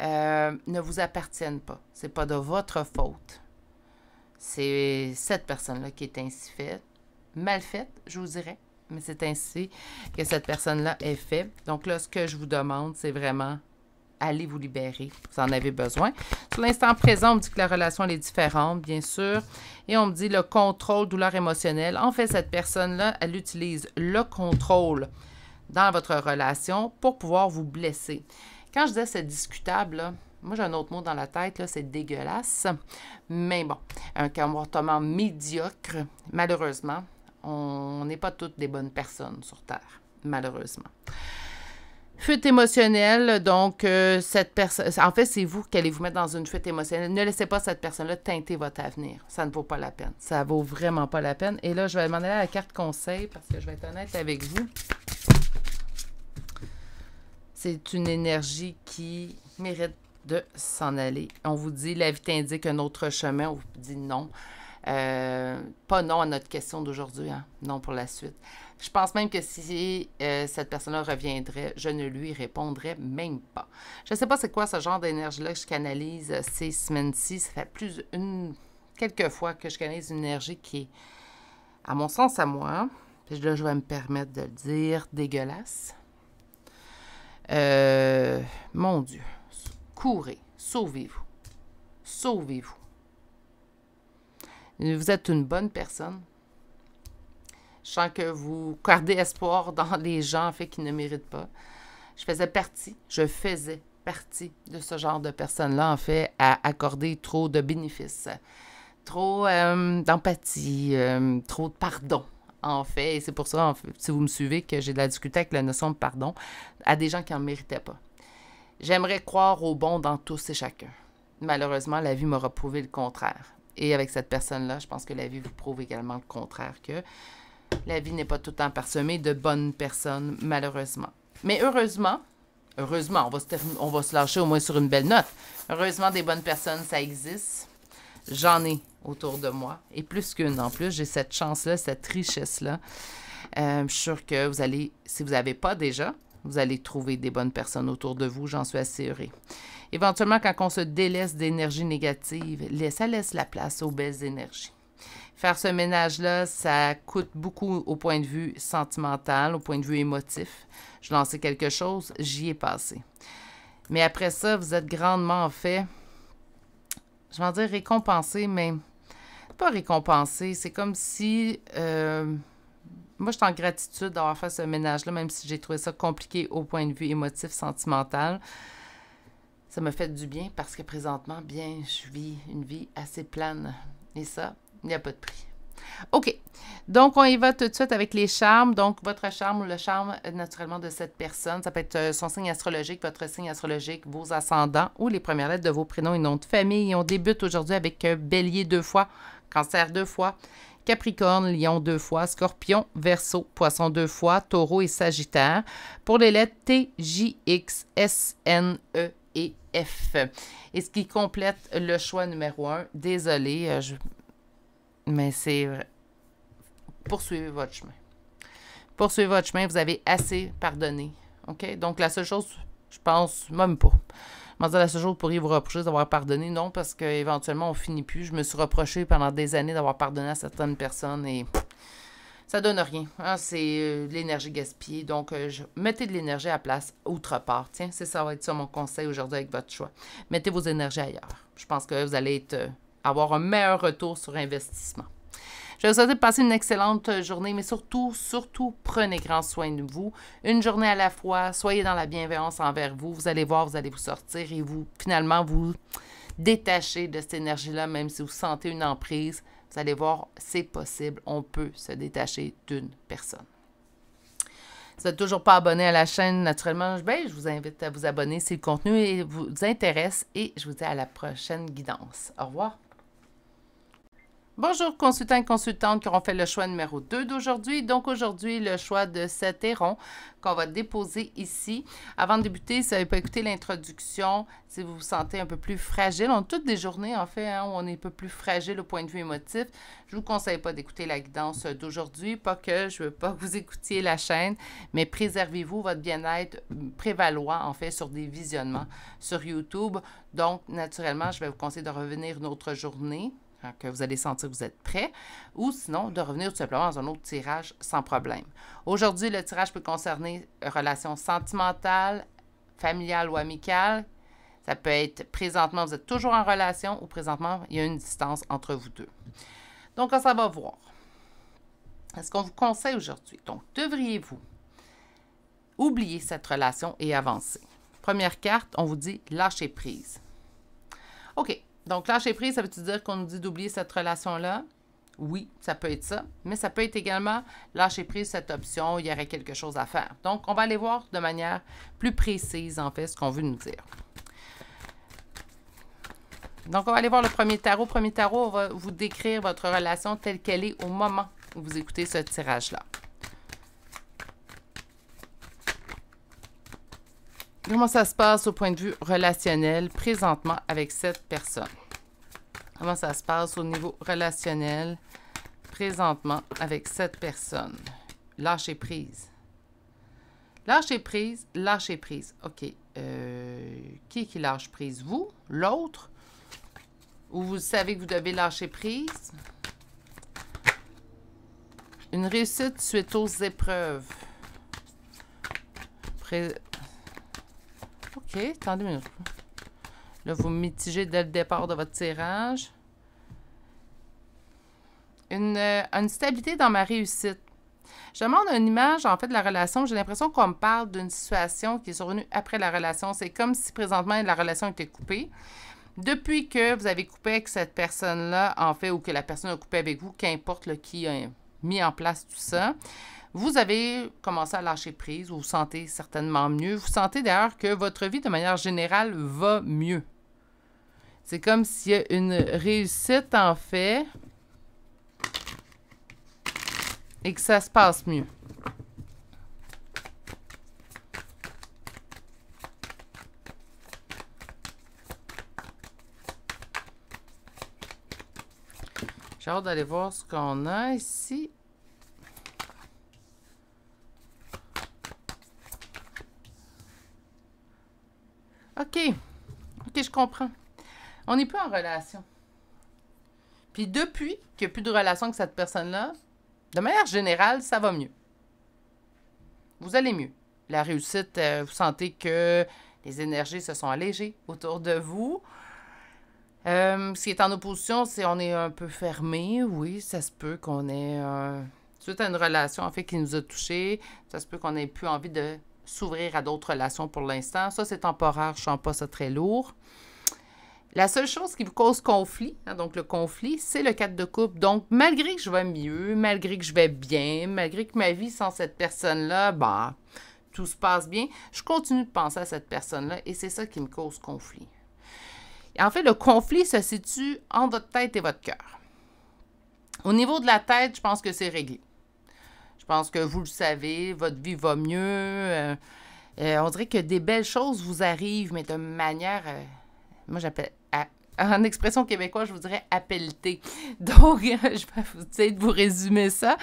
ne vous appartiennent pas. Ce n'est pas de votre faute. C'est cette personne-là qui est ainsi faite. Mal faite, je vous dirais. Mais c'est ainsi que cette personne-là est faite. Donc là, ce que je vous demande, c'est vraiment allez vous libérer. Vous en avez besoin. Sur l'instant présent, on me dit que la relation elle est différente, bien sûr. Et on me dit le contrôle, douleur émotionnelle. En fait, cette personne-là, elle utilise le contrôle dans votre relation pour pouvoir vous blesser. Quand je disais c'est discutable, là, moi j'ai un autre mot dans la tête, là, c'est dégueulasse. Mais bon, un comportement médiocre, malheureusement, on n'est pas toutes des bonnes personnes sur Terre, malheureusement. Fuite émotionnelle, donc cette personne, en fait, c'est vous qui allez vous mettre dans une fuite émotionnelle. Ne laissez pas cette personne-là teinter votre avenir. Ça ne vaut pas la peine. Ça ne vaut vraiment pas la peine. Et là, je vais demander à la carte conseil parce que je vais être honnête avec vous. C'est une énergie qui mérite de s'en aller. On vous dit, la vie t'indique un autre chemin. On vous dit non. Pas non à notre question d'aujourd'hui, hein? Non pour la suite. Je pense même que si cette personne-là reviendrait, je ne lui répondrais même pas. Je ne sais pas c'est quoi ce genre d'énergie-là que je canalise ces semaines-ci. Ça fait quelques fois que je canalise une énergie qui est, à mon sens, à moi, puis là, je vais me permettre de le dire, dégueulasse. Mon Dieu, courez, sauvez-vous. Sauvez-vous. Vous êtes une bonne personne. Je sens que vous gardez espoir dans les gens en fait qui ne méritent pas. Je faisais partie de ce genre de personnes-là, en fait, à accorder trop de bénéfices, trop d'empathie, trop de pardon, en fait. Et c'est pour ça, en fait, si vous me suivez, que j'ai de la difficulté avec la notion de pardon à des gens qui n'en méritaient pas. J'aimerais croire au bon dans tous et chacun. Malheureusement, la vie m'aura prouvé le contraire. Et avec cette personne-là, je pense que la vie vous prouve également le contraire, que la vie n'est pas tout le temps parsemée de bonnes personnes, malheureusement. Mais heureusement, on va se lâcher au moins sur une belle note. Heureusement, des bonnes personnes, ça existe. J'en ai autour de moi. Et plus qu'une en plus, j'ai cette chance-là, cette richesse-là. Je suis sûre que vous allez, si vous n'avez pas déjà, vous allez trouver des bonnes personnes autour de vous, j'en suis assurée. Éventuellement, quand on se délaisse d'énergie négative, ça laisse la place aux belles énergies. Faire ce ménage-là, ça coûte beaucoup au point de vue sentimental, au point de vue émotif. Je lançais quelque chose, j'y ai passé. Mais après ça, vous êtes grandement, en fait, je vais en dire récompensé, mais pas récompensé. C'est comme si, moi, je suis en gratitude d'avoir fait ce ménage-là, même si j'ai trouvé ça compliqué au point de vue émotif, sentimental. Ça me fait du bien parce que présentement, bien, je vis une vie assez plane. Et ça, il n'y a pas de prix. OK. Donc, on y va tout de suite avec les charmes. Donc, votre charme ou le charme, naturellement, de cette personne, ça peut être son signe astrologique, votre signe astrologique, vos ascendants ou les premières lettres de vos prénoms et noms de famille. Et on débute aujourd'hui avec Bélier 2 fois, Cancer 2 fois, Capricorne, Lion 2 fois, Scorpion, Verseau, Poisson 2 fois, Taureau et Sagittaire. Pour les lettres T, J, X, S, N, E et F. Et ce qui complète le choix numéro 1, désolé, mais c'est poursuivez votre chemin. Poursuivez votre chemin, vous avez assez pardonné. OK? Donc, la seule chose, je pense, même pas. La seule chose que vous pourriez vous reprocher d'avoir pardonné, non, parce qu'éventuellement, on finit plus. Je me suis reproché pendant des années d'avoir pardonné à certaines personnes et ça donne rien. Hein? C'est de l'énergie gaspillée. Donc, mettez de l'énergie à la place autre part. Tiens, ça va être ça mon conseil aujourd'hui avec votre choix. Mettez vos énergies ailleurs. Je pense que vous allez avoir un meilleur retour sur investissement. Je vais vous souhaiter de passer une excellente journée, mais surtout, prenez grand soin de vous. Une journée à la fois, soyez dans la bienveillance envers vous. Vous allez voir, vous allez vous sortir et finalement, vous détacher de cette énergie-là, même si vous sentez une emprise. Vous allez voir, c'est possible. On peut se détacher d'une personne. Si vous n'êtes toujours pas abonné à la chaîne, naturellement, je vous invite à vous abonner si le contenu vous intéresse et je vous dis à la prochaine guidance. Au revoir. Bonjour consultants et consultantes qui auront fait le choix numéro 2 d'aujourd'hui. Donc aujourd'hui, le choix de cet héron qu'on va déposer ici. Avant de débuter, si vous n'avez pas écouté l'introduction, si vous vous sentez un peu plus fragile, on a toutes des journées en fait où on est un peu plus fragile au point de vue émotif. Je ne vous conseille pas d'écouter la guidance d'aujourd'hui, pas que je ne veux pas que vous écoutiez la chaîne, mais préservez-vous, votre bien-être prévaloir en fait sur des visionnements sur YouTube. Donc naturellement, je vais vous conseiller de revenir une autre journée, que vous allez sentir que vous êtes prêt, ou sinon de revenir tout simplement dans un autre tirage sans problème. Aujourd'hui, le tirage peut concerner relations sentimentales, familiales ou amicales. Ça peut être présentement, vous êtes toujours en relation ou présentement, il y a une distance entre vous deux. Donc, ça va voir. Est-ce qu'on vous conseille aujourd'hui? Donc, devriez-vous oublier cette relation et avancer? Première carte, on vous dit lâcher prise. OK. Donc, lâcher prise, ça veut-tu dire qu'on nous dit d'oublier cette relation-là? Oui, ça peut être ça, mais ça peut être également lâcher prise cette option, il y aurait quelque chose à faire. Donc, on va aller voir de manière plus précise, en fait, ce qu'on veut nous dire. Donc, on va aller voir le premier tarot. Le premier tarot, on va vous décrire votre relation telle qu'elle est au moment où vous écoutez ce tirage-là. Comment ça se passe au point de vue relationnel présentement avec cette personne? Comment ça se passe au niveau relationnel présentement avec cette personne? Lâcher prise. Lâcher prise, lâcher prise. OK. Qui lâche prise? Vous? L'autre? Ou vous savez que vous devez lâcher prise? Une réussite suite aux épreuves. OK, attendez une minute. Là, vous mitigez dès le départ de votre tirage. Une stabilité dans ma réussite. Je demande une image, en fait, de la relation. J'ai l'impression qu'on me parle d'une situation qui est survenue après la relation. C'est comme si, présentement, la relation était coupée. Depuis que vous avez coupé avec cette personne-là, en fait, ou que la personne a coupé avec vous, qu'importe qui a mis en place tout ça, vous avez commencé à lâcher prise, vous vous sentez certainement mieux. Vous sentez d'ailleurs que votre vie, de manière générale, va mieux. C'est comme s'il y a une réussite, en fait, et que ça se passe mieux. J'ai hâte d'aller voir ce qu'on a ici. OK. OK, je comprends. On n'est plus en relation. Puis depuis qu'il n'y a plus de relation avec cette personne-là, de manière générale, ça va mieux. Vous allez mieux. La réussite, vous sentez que les énergies se sont allégées autour de vous. Ce qui est en opposition, c'est qu'on est un peu fermé. Oui, ça se peut qu'on ait... suite à une relation, en fait, qui nous a touchés, ça se peut qu'on n'ait plus envie de s'ouvrir à d'autres relations pour l'instant. Ça, c'est temporaire. Je ne sens pas ça très lourd. La seule chose qui vous cause conflit, donc le conflit, c'est le 4 de coupe. Donc, malgré que je vais mieux, malgré que je vais bien, malgré que ma vie sans cette personne-là, bah, tout se passe bien, je continue de penser à cette personne-là et c'est ça qui me cause conflit. Et en fait, le conflit se situe entre votre tête et votre cœur. Au niveau de la tête, je pense que c'est réglé. Je pense que vous le savez, votre vie va mieux. On dirait que des belles choses vous arrivent, mais de manière... moi, j'appelle... En expression québécoise, je vous dirais appelleté. Donc, je vais essayer de vous résumer ça.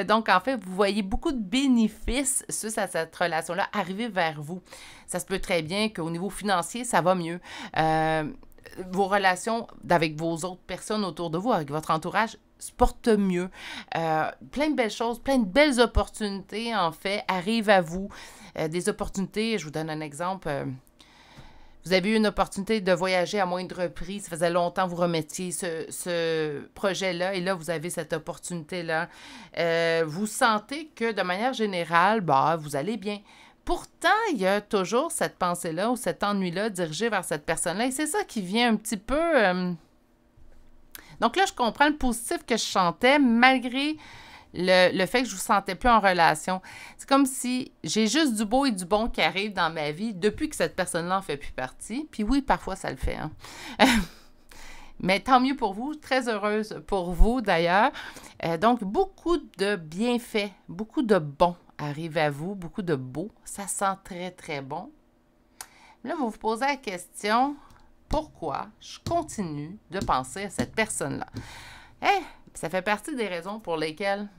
Donc, en fait, vous voyez beaucoup de bénéfices suite à cette relation-là arriver vers vous. Ça se peut très bien qu'au niveau financier, ça va mieux. Vos relations avec vos autres personnes autour de vous, avec votre entourage, se portent mieux. Plein de belles choses, plein de belles opportunités, en fait, arrivent à vous. Des opportunités, je vous donne un exemple... Vous avez eu une opportunité de voyager à moindre prix. Ça faisait longtemps que vous remettiez ce projet-là et là, vous avez cette opportunité-là. Vous sentez que, de manière générale, bah, vous allez bien. Pourtant, il y a toujours cette pensée-là ou cet ennui-là dirigé vers cette personne-là et c'est ça qui vient un petit peu... Donc là, je comprends le positif que je sentais malgré... Le fait que je ne vous sentais plus en relation. C'est comme si j'ai juste du beau et du bon qui arrive dans ma vie depuis que cette personne-là n'en fait plus partie. Puis oui, parfois, ça le fait. Hein? Mais tant mieux pour vous, très heureuse pour vous d'ailleurs. Donc, beaucoup de bienfaits, beaucoup de bons arrivent à vous, beaucoup de beaux. Ça sent très, très bon. Là, vous vous posez la question, pourquoi je continue de penser à cette personne-là? Ça fait partie des raisons pour lesquelles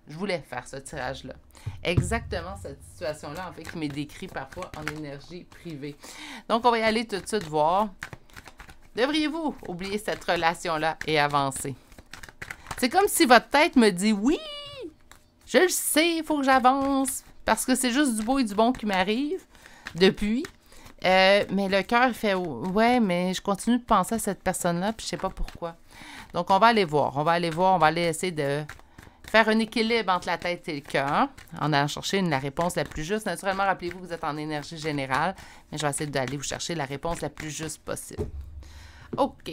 je voulais faire ce tirage-là. Exactement cette situation-là, en fait, qui m'est décrite parfois en énergie privée. Donc, on va y aller tout de suite voir. Devriez-vous oublier cette relation-là et avancer? C'est comme si votre tête me dit « Oui, je le sais, il faut que j'avance, parce que c'est juste du beau et du bon qui m'arrive depuis. Mais le cœur fait « Ouais, mais je continue de penser à cette personne-là, puis je sais pas pourquoi. » Donc, on va aller voir. On va aller essayer de faire un équilibre entre la tête et le cœur en allant chercher la réponse la plus juste. Naturellement, rappelez-vous que vous êtes en énergie générale, mais je vais essayer d'aller vous chercher la réponse la plus juste possible. OK.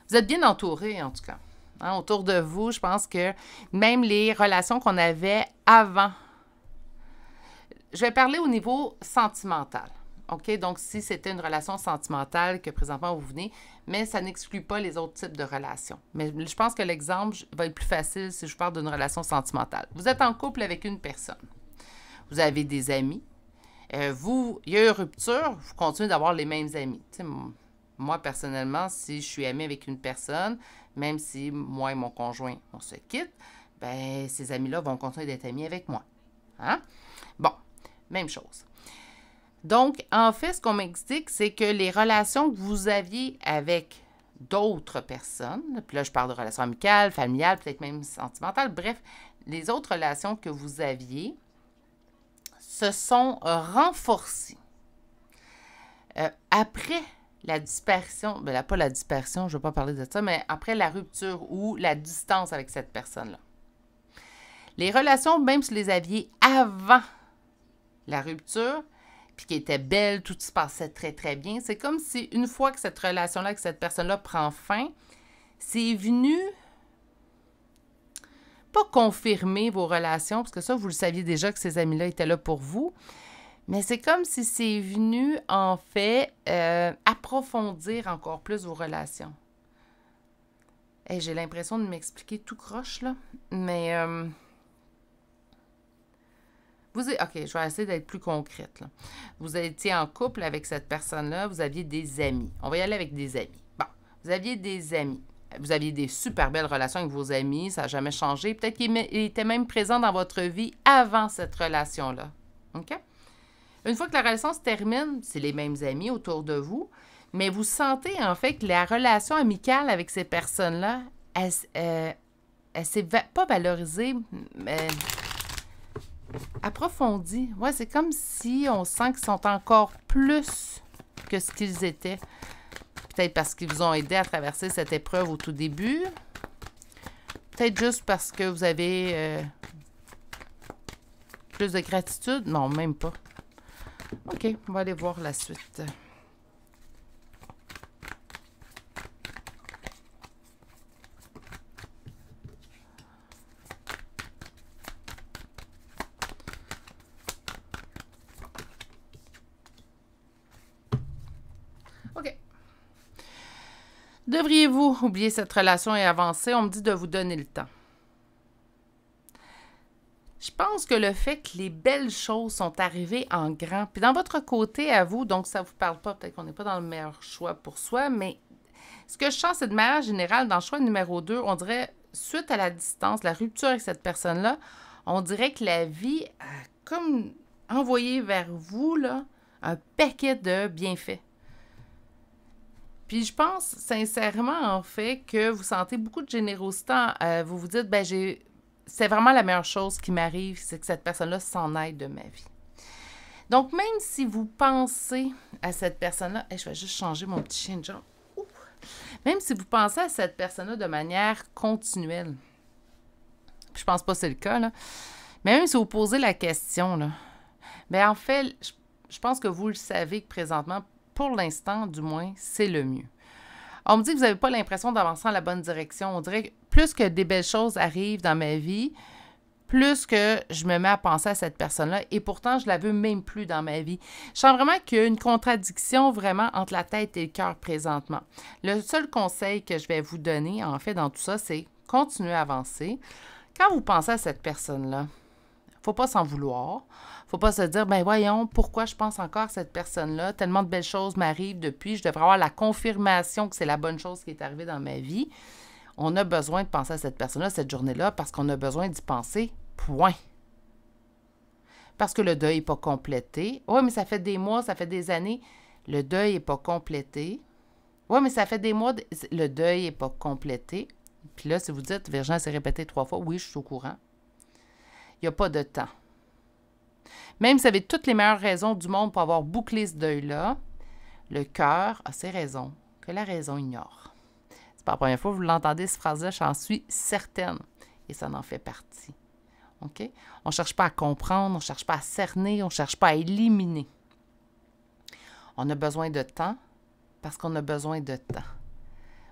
Vous êtes bien entouré, en tout cas. Hein, autour de vous, je pense que même les relations qu'on avait avant. Je vais parler au niveau sentimental. OK? Donc, si c'était une relation sentimentale que présentement vous venez, mais ça n'exclut pas les autres types de relations. Mais je pense que l'exemple va être plus facile si je parle d'une relation sentimentale. Vous êtes en couple avec une personne. Vous avez des amis. Il y a eu une rupture, vous continuez d'avoir les mêmes amis. Tu sais, moi, personnellement, si je suis amie avec une personne, même si moi et mon conjoint, on se quitte, ben ces amis-là vont continuer d'être amis avec moi. Hein? Bon, même chose. Donc, en fait, ce qu'on m'explique, c'est que les relations que vous aviez avec d'autres personnes, puis là, je parle de relations amicales, familiales, peut-être même sentimentales, bref, les autres relations que vous aviez se sont renforcées. Après la disparition, ben pas la disparition, je ne vais pas parler de ça, mais après la rupture ou la distance avec cette personne-là. Les relations, même si vous les aviez avant la rupture, puis qui étaient belles, tout se passait très, très bien, c'est comme si une fois que cette relation-là avec cette personne-là prend fin, c'est venu pas confirmer vos relations, parce que ça, vous le saviez déjà que ces amis-là étaient là pour vous, mais c'est comme si c'est venu, en fait, approfondir encore plus vos relations. Hey, j'ai l'impression de m'expliquer tout croche, là, mais... OK, je vais essayer d'être plus concrète, là. Vous étiez en couple avec cette personne-là, vous aviez des amis. On va y aller avec des amis. Bon, vous aviez des amis. Vous aviez des super belles relations avec vos amis, ça n'a jamais changé. Peut-être qu'il était même présent dans votre vie avant cette relation-là. OK? Une fois que la relation se termine, c'est les mêmes amis autour de vous, mais vous sentez en fait que la relation amicale avec ces personnes-là, elle s'est pas valorisée, mais approfondie. Ouais, c'est comme si on sent qu'ils sont encore plus que ce qu'ils étaient. Peut-être parce qu'ils vous ont aidé à traverser cette épreuve au tout début. Peut-être juste parce que vous avez plus de gratitude. Non, même pas. OK, on va aller voir la suite. OK. Devriez-vous oublier cette relation et avancer? On me dit de vous donner le temps. Je pense que le fait que les belles choses sont arrivées en grand, puis dans votre côté à vous, donc ça ne vous parle pas, peut-être qu'on n'est pas dans le meilleur choix pour soi, mais ce que je sens, c'est de manière générale, dans le choix numéro 2, on dirait, suite à la distance, la rupture avec cette personne-là, on dirait que la vie a comme envoyé vers vous là, un paquet de bienfaits. Puis je pense sincèrement, en fait, que vous sentez beaucoup de générosité. Vous vous dites, ben c'est vraiment la meilleure chose qui m'arrive, c'est que cette personne-là s'en aille de ma vie. Donc, même si vous pensez à cette personne-là, je vais juste changer mon petit chien de genre. Même si vous pensez à cette personne-là de manière continuelle, je pense pas que c'est le cas, là, mais même si vous posez la question, là, bien en fait, je pense que vous le savez que présentement, pour l'instant, du moins, c'est le mieux. On me dit que vous n'avez pas l'impression d'avancer dans la bonne direction. On dirait que plus que des belles choses arrivent dans ma vie, plus que je me mets à penser à cette personne-là, et pourtant, je la veux même plus dans ma vie. Je sens vraiment qu'il y a une contradiction vraiment entre la tête et le cœur présentement. Le seul conseil que je vais vous donner, en fait, dans tout ça, c'est continuer à avancer. Quand vous pensez à cette personne-là, il ne faut pas s'en vouloir. Il ne faut pas se dire, ben voyons, pourquoi je pense encore à cette personne-là? Tellement de belles choses m'arrivent depuis, je devrais avoir la confirmation que c'est la bonne chose qui est arrivée dans ma vie. On a besoin de penser à cette personne-là, cette journée-là, parce qu'on a besoin d'y penser, point. Parce que le deuil n'est pas complété. Oui, mais ça fait des mois, ça fait des années. Le deuil n'est pas complété. Oui, mais ça fait des mois, le deuil n'est pas complété. Puis là, si vous dites, Virginie s'est répété 3 fois, oui, je suis au courant. Il n'y a pas de temps. Même si vous avez toutes les meilleures raisons du monde pour avoir bouclé ce deuil-là, le cœur a ses raisons que la raison ignore. C'est pas la première fois que vous l'entendez, cette phrase-là, j'en suis certaine. Et ça en fait partie. OK? On ne cherche pas à comprendre, on ne cherche pas à cerner, on ne cherche pas à éliminer. On a besoin de temps parce qu'on a besoin de temps.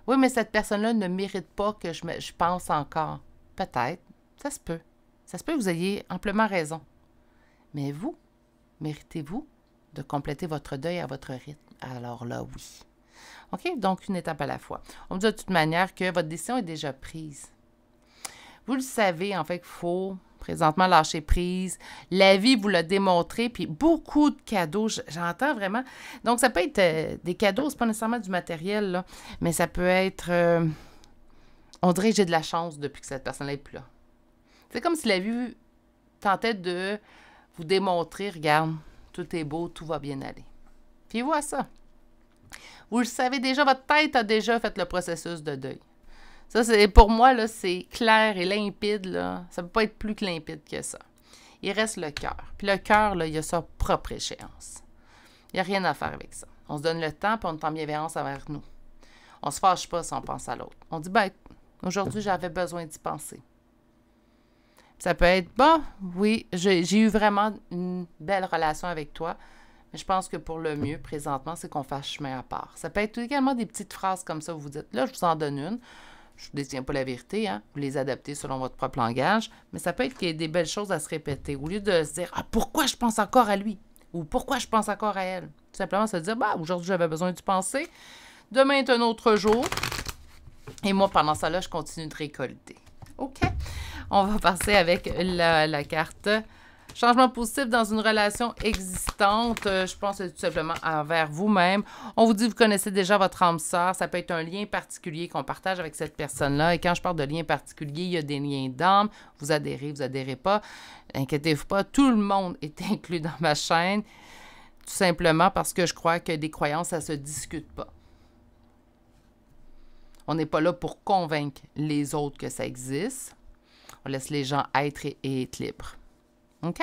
Oui, mais cette personne-là ne mérite pas que je pense encore. Peut-être, ça se peut. Ça se peut que vous ayez amplement raison. Mais vous, méritez-vous de compléter votre deuil à votre rythme? Alors là, oui. OK? Donc, une étape à la fois. On me dit de toute manière que votre décision est déjà prise. Vous le savez, en fait, qu'il faut présentement lâcher prise. La vie vous l'a démontré, puis beaucoup de cadeaux, j'entends vraiment. Donc, ça peut être des cadeaux, c'est pas nécessairement du matériel, là, mais ça peut être... on dirait que j'ai de la chance depuis que cette personne-là n'est plus là. C'est comme si la vie tentait de vous démontrer, regarde, tout est beau, tout va bien aller. Puis voilà ça. Vous le savez déjà, votre tête a déjà fait le processus de deuil. Ça, c'est pour moi, là, c'est clair et limpide. Là. Ça ne peut pas être plus limpide que ça. Il reste le cœur. Puis le cœur, là, il a sa propre échéance. Il n'y a rien à faire avec ça. On se donne le temps, puis on est en bienveillance envers nous. On ne se fâche pas si on pense à l'autre. On dit, ben, aujourd'hui, j'avais besoin d'y penser. Ça peut être, bon, oui, j'ai eu vraiment une belle relation avec toi, mais je pense que pour le mieux, présentement, c'est qu'on fasse chemin à part. Ça peut être également des petites phrases comme ça où vous dites, là, je vous en donne une. Je ne détiens pas la vérité, hein? Vous les adaptez selon votre propre langage, mais ça peut être qu'il y ait des belles choses à se répéter. Au lieu de se dire, ah, pourquoi je pense encore à lui? Ou pourquoi je pense encore à elle? Tout simplement se dire, bah, aujourd'hui, j'avais besoin d'y penser. Demain est un autre jour. Et moi, pendant ça, là, je continue de récolter. OK? On va passer avec la carte changement positif dans une relation existante. Je pense que c'est tout simplement envers vous-même. On vous dit que vous connaissez déjà votre âme sœur. Ça peut être un lien particulier qu'on partage avec cette personne-là. Et quand je parle de lien particulier, il y a des liens d'âme. Vous adhérez pas. Inquiétez-vous pas, tout le monde est inclus dans ma chaîne. Tout simplement parce que je crois que des croyances, ça ne se discute pas. On n'est pas là pour convaincre les autres que ça existe. On laisse les gens être et être libres. OK?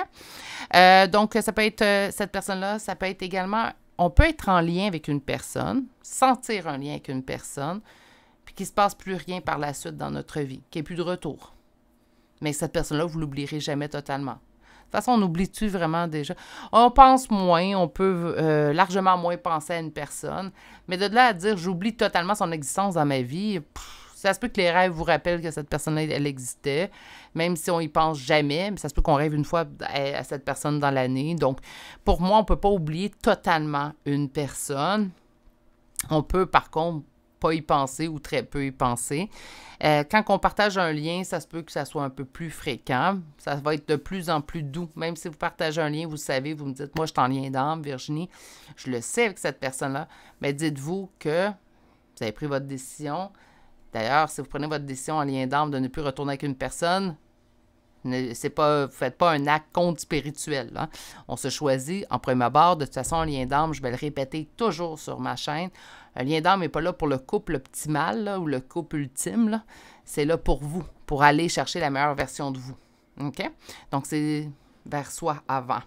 Donc, ça peut être cette personne-là, ça peut être également... On peut être en lien avec une personne, sentir un lien avec une personne, puis qu'il ne se passe plus rien par la suite dans notre vie, qu'il n'y ait plus de retour. Mais cette personne-là, vous ne l'oublierez jamais totalement. De toute façon, on oublie-tu vraiment déjà? On pense moins, on peut largement moins penser à une personne, mais de là à dire « j'oublie totalement son existence dans ma vie », ça se peut que les rêves vous rappellent que cette personne-là, elle existait, même si on y pense jamais. Mais ça se peut qu'on rêve une fois à cette personne dans l'année. Donc, pour moi, on ne peut pas oublier totalement une personne. On peut, par contre, pas y penser ou très peu y penser. Quand on partage un lien, ça se peut que ça soit un peu plus fréquent. Ça va être de plus en plus doux. Même si vous partagez un lien, vous savez, vous me dites, moi, je suis en lien d'âme, Virginie, je le sais avec cette personne-là. Mais dites-vous que vous avez pris votre décision. D'ailleurs, si vous prenez votre décision en lien d'âme de ne plus retourner avec une personne, vous ne faites pas un acte contre spirituel. Hein? On se choisit en premier abord. De toute façon, un lien d'âme, je vais le répéter toujours sur ma chaîne. Un lien d'âme n'est pas là pour le couple optimal là, ou le couple ultime. Là. C'est là pour vous, pour aller chercher la meilleure version de vous. OK? Donc, c'est vers soi avant.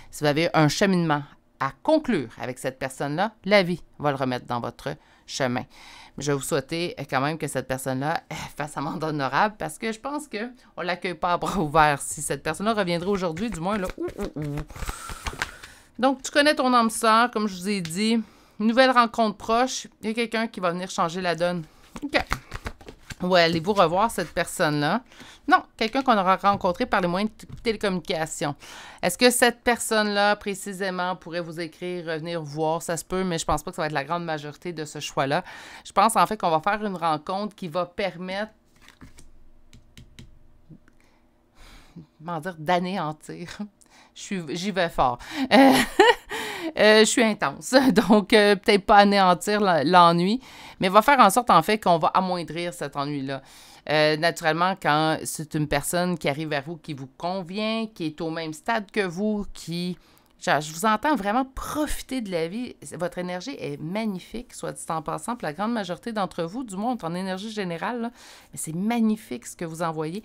Si vous avez un cheminement à conclure avec cette personne-là, la vie va le remettre dans votre chemin. Je vais vous souhaiter quand même que cette personne-là fasse amende honorable parce que je pense qu'on ne l'accueille pas à bras ouverts. Si cette personne-là reviendrait aujourd'hui, du moins, là, Donc, tu connais ton âme sœur, comme je vous ai dit. Une nouvelle rencontre proche. Il y a quelqu'un qui va venir changer la donne. OK. Ou allez-vous revoir cette personne-là? Non, quelqu'un qu'on aura rencontré par les moyens de télécommunication. Est-ce que cette personne-là, précisément, pourrait vous écrire, revenir vous voir? Ça se peut, mais je pense pas que ça va être la grande majorité de ce choix-là. Je pense en fait qu'on va faire une rencontre qui va permettre, comment dire, d'anéantir. J'y vais fort. Je suis intense, donc peut-être pas anéantir l'ennui, mais va faire en sorte, en fait, qu'on va amoindrir cet ennui-là. Naturellement, quand c'est une personne qui arrive vers vous, qui vous convient, qui est au même stade que vous, qui... je vous entends vraiment profiter de la vie. Votre énergie est magnifique, soit dit en passant. Pour la grande majorité d'entre vous, du moins en énergie générale, là, mais c'est magnifique ce que vous envoyez.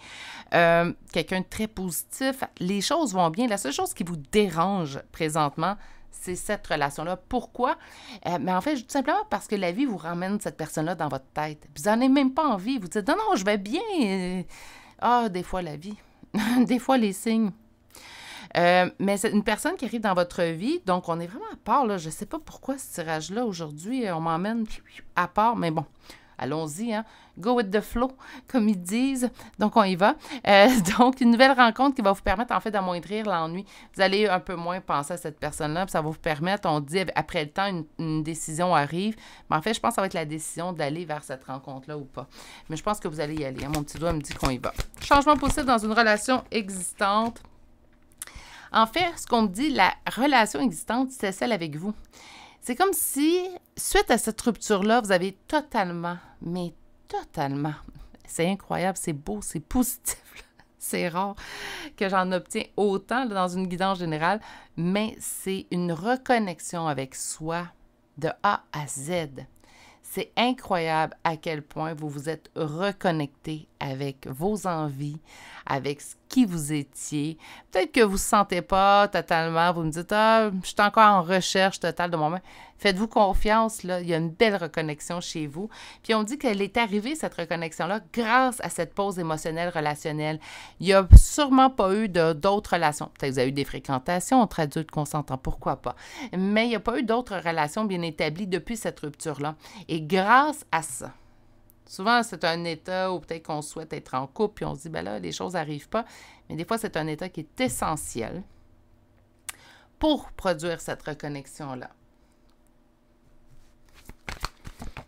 Quelqu'un de très positif. Les choses vont bien. La seule chose qui vous dérange présentement, c'est cette relation-là. Pourquoi? Mais en fait, tout simplement parce que la vie vous ramène cette personne-là dans votre tête. Vous n'en avez même pas envie. Vous dites, non, non, je vais bien. Des fois, la vie. Des fois, les signes. Mais c'est une personne qui arrive dans votre vie, donc on est vraiment à part, là. Je ne sais pas pourquoi ce tirage-là, aujourd'hui, on m'emmène à part, mais bon, allons-y, hein. Go with the flow, comme ils disent. Donc, on y va. Donc, une nouvelle rencontre qui va vous permettre, en fait, d'amoindrir l'ennui. Vous allez un peu moins penser à cette personne-là, puis ça va vous permettre, on dit, après le temps, une décision arrive. Mais en fait, je pense que ça va être la décision d'aller vers cette rencontre-là ou pas. Mais je pense que vous allez y aller, hein. Mon petit doigt me dit qu'on y va. Changement possible dans une relation existante. En fait, ce qu'on me dit, la relation existante, c'est celle avec vous. C'est comme si, suite à cette rupture-là, vous avez totalement, mais totalement, c'est incroyable, c'est beau, c'est positif, c'est rare que j'en obtiens autant là, dans une guidance générale, mais c'est une reconnexion avec soi de A à Z. C'est incroyable à quel point vous vous êtes reconnecté avec vos envies, avec ce qui vous étiez. Peut-être que vous ne vous sentez pas totalement, vous me dites « Ah, je suis encore en recherche totale de moi-même ». Faites-vous confiance, là, il y a une belle reconnexion chez vous. Puis on dit qu'elle est arrivée, cette reconnexion-là, grâce à cette pause émotionnelle relationnelle. Il n'y a sûrement pas eu d'autres relations. Peut-être que vous avez eu des fréquentations entre adultes consentants, pourquoi pas. Mais il n'y a pas eu d'autres relations bien établies depuis cette rupture-là. Et grâce à ça, souvent, c'est un état où peut-être qu'on souhaite être en couple, puis on se dit, ben là, les choses n'arrivent pas. Mais des fois, c'est un état qui est essentiel pour produire cette reconnexion-là.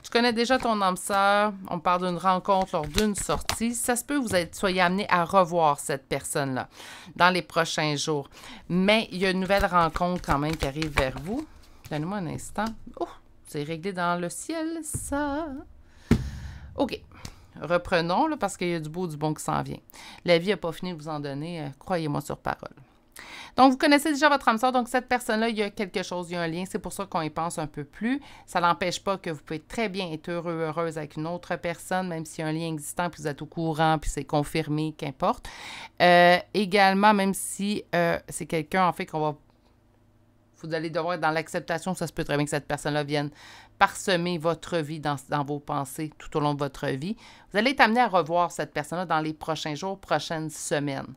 Tu connais déjà ton âme sœur, on parle d'une rencontre lors d'une sortie. Ça se peut que vous soyez amené à revoir cette personne-là dans les prochains jours. Mais il y a une nouvelle rencontre quand même qui arrive vers vous. Donnez-moi un instant. Oh, c'est réglé dans le ciel, ça. OK. Reprenons, là, parce qu'il y a du beau, du bon qui s'en vient. La vie n'a pas fini de vous en donner, croyez-moi sur parole. Donc, vous connaissez déjà votre âme sœur, donc cette personne-là, il y a quelque chose, il y a un lien, c'est pour ça qu'on y pense un peu plus. Ça n'empêche pas que vous pouvez très bien être heureux, heureuse avec une autre personne, même s'il y a un lien existant, puis vous êtes au courant, puis c'est confirmé, qu'importe. Également, même si c'est quelqu'un, en fait, vous allez devoir être dans l'acceptation, ça se peut très bien que cette personne-là vienne parsemer votre vie dans vos pensées tout au long de votre vie. Vous allez être amené à revoir cette personne-là dans les prochains jours, prochaines semaines.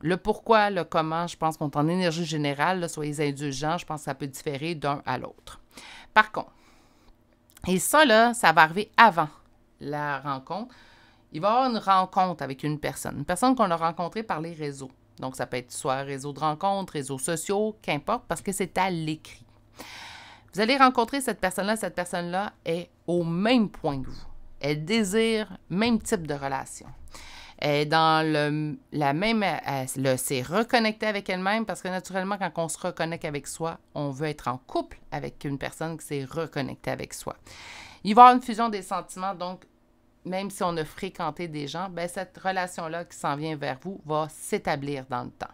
Le pourquoi, le comment, je pense qu'on est en énergie générale, là, soyez indulgents, je pense que ça peut différer d'un à l'autre. Par contre, et ça, là, ça va arriver avant la rencontre. Il va y avoir une rencontre avec une personne qu'on a rencontrée par les réseaux. Donc, ça peut être soit réseau de rencontres, réseaux sociaux, qu'importe, parce que c'est à l'écrit. Vous allez rencontrer cette personne-là est au même point que vous. Elle désire le même type de relation. Elle est dans la même... Elle s'est reconnectée avec elle-même parce que naturellement, quand on se reconnecte avec soi, on veut être en couple avec une personne qui s'est reconnectée avec soi. Il va y avoir une fusion des sentiments, donc même si on a fréquenté des gens, ben cette relation-là qui s'en vient vers vous va s'établir dans le temps.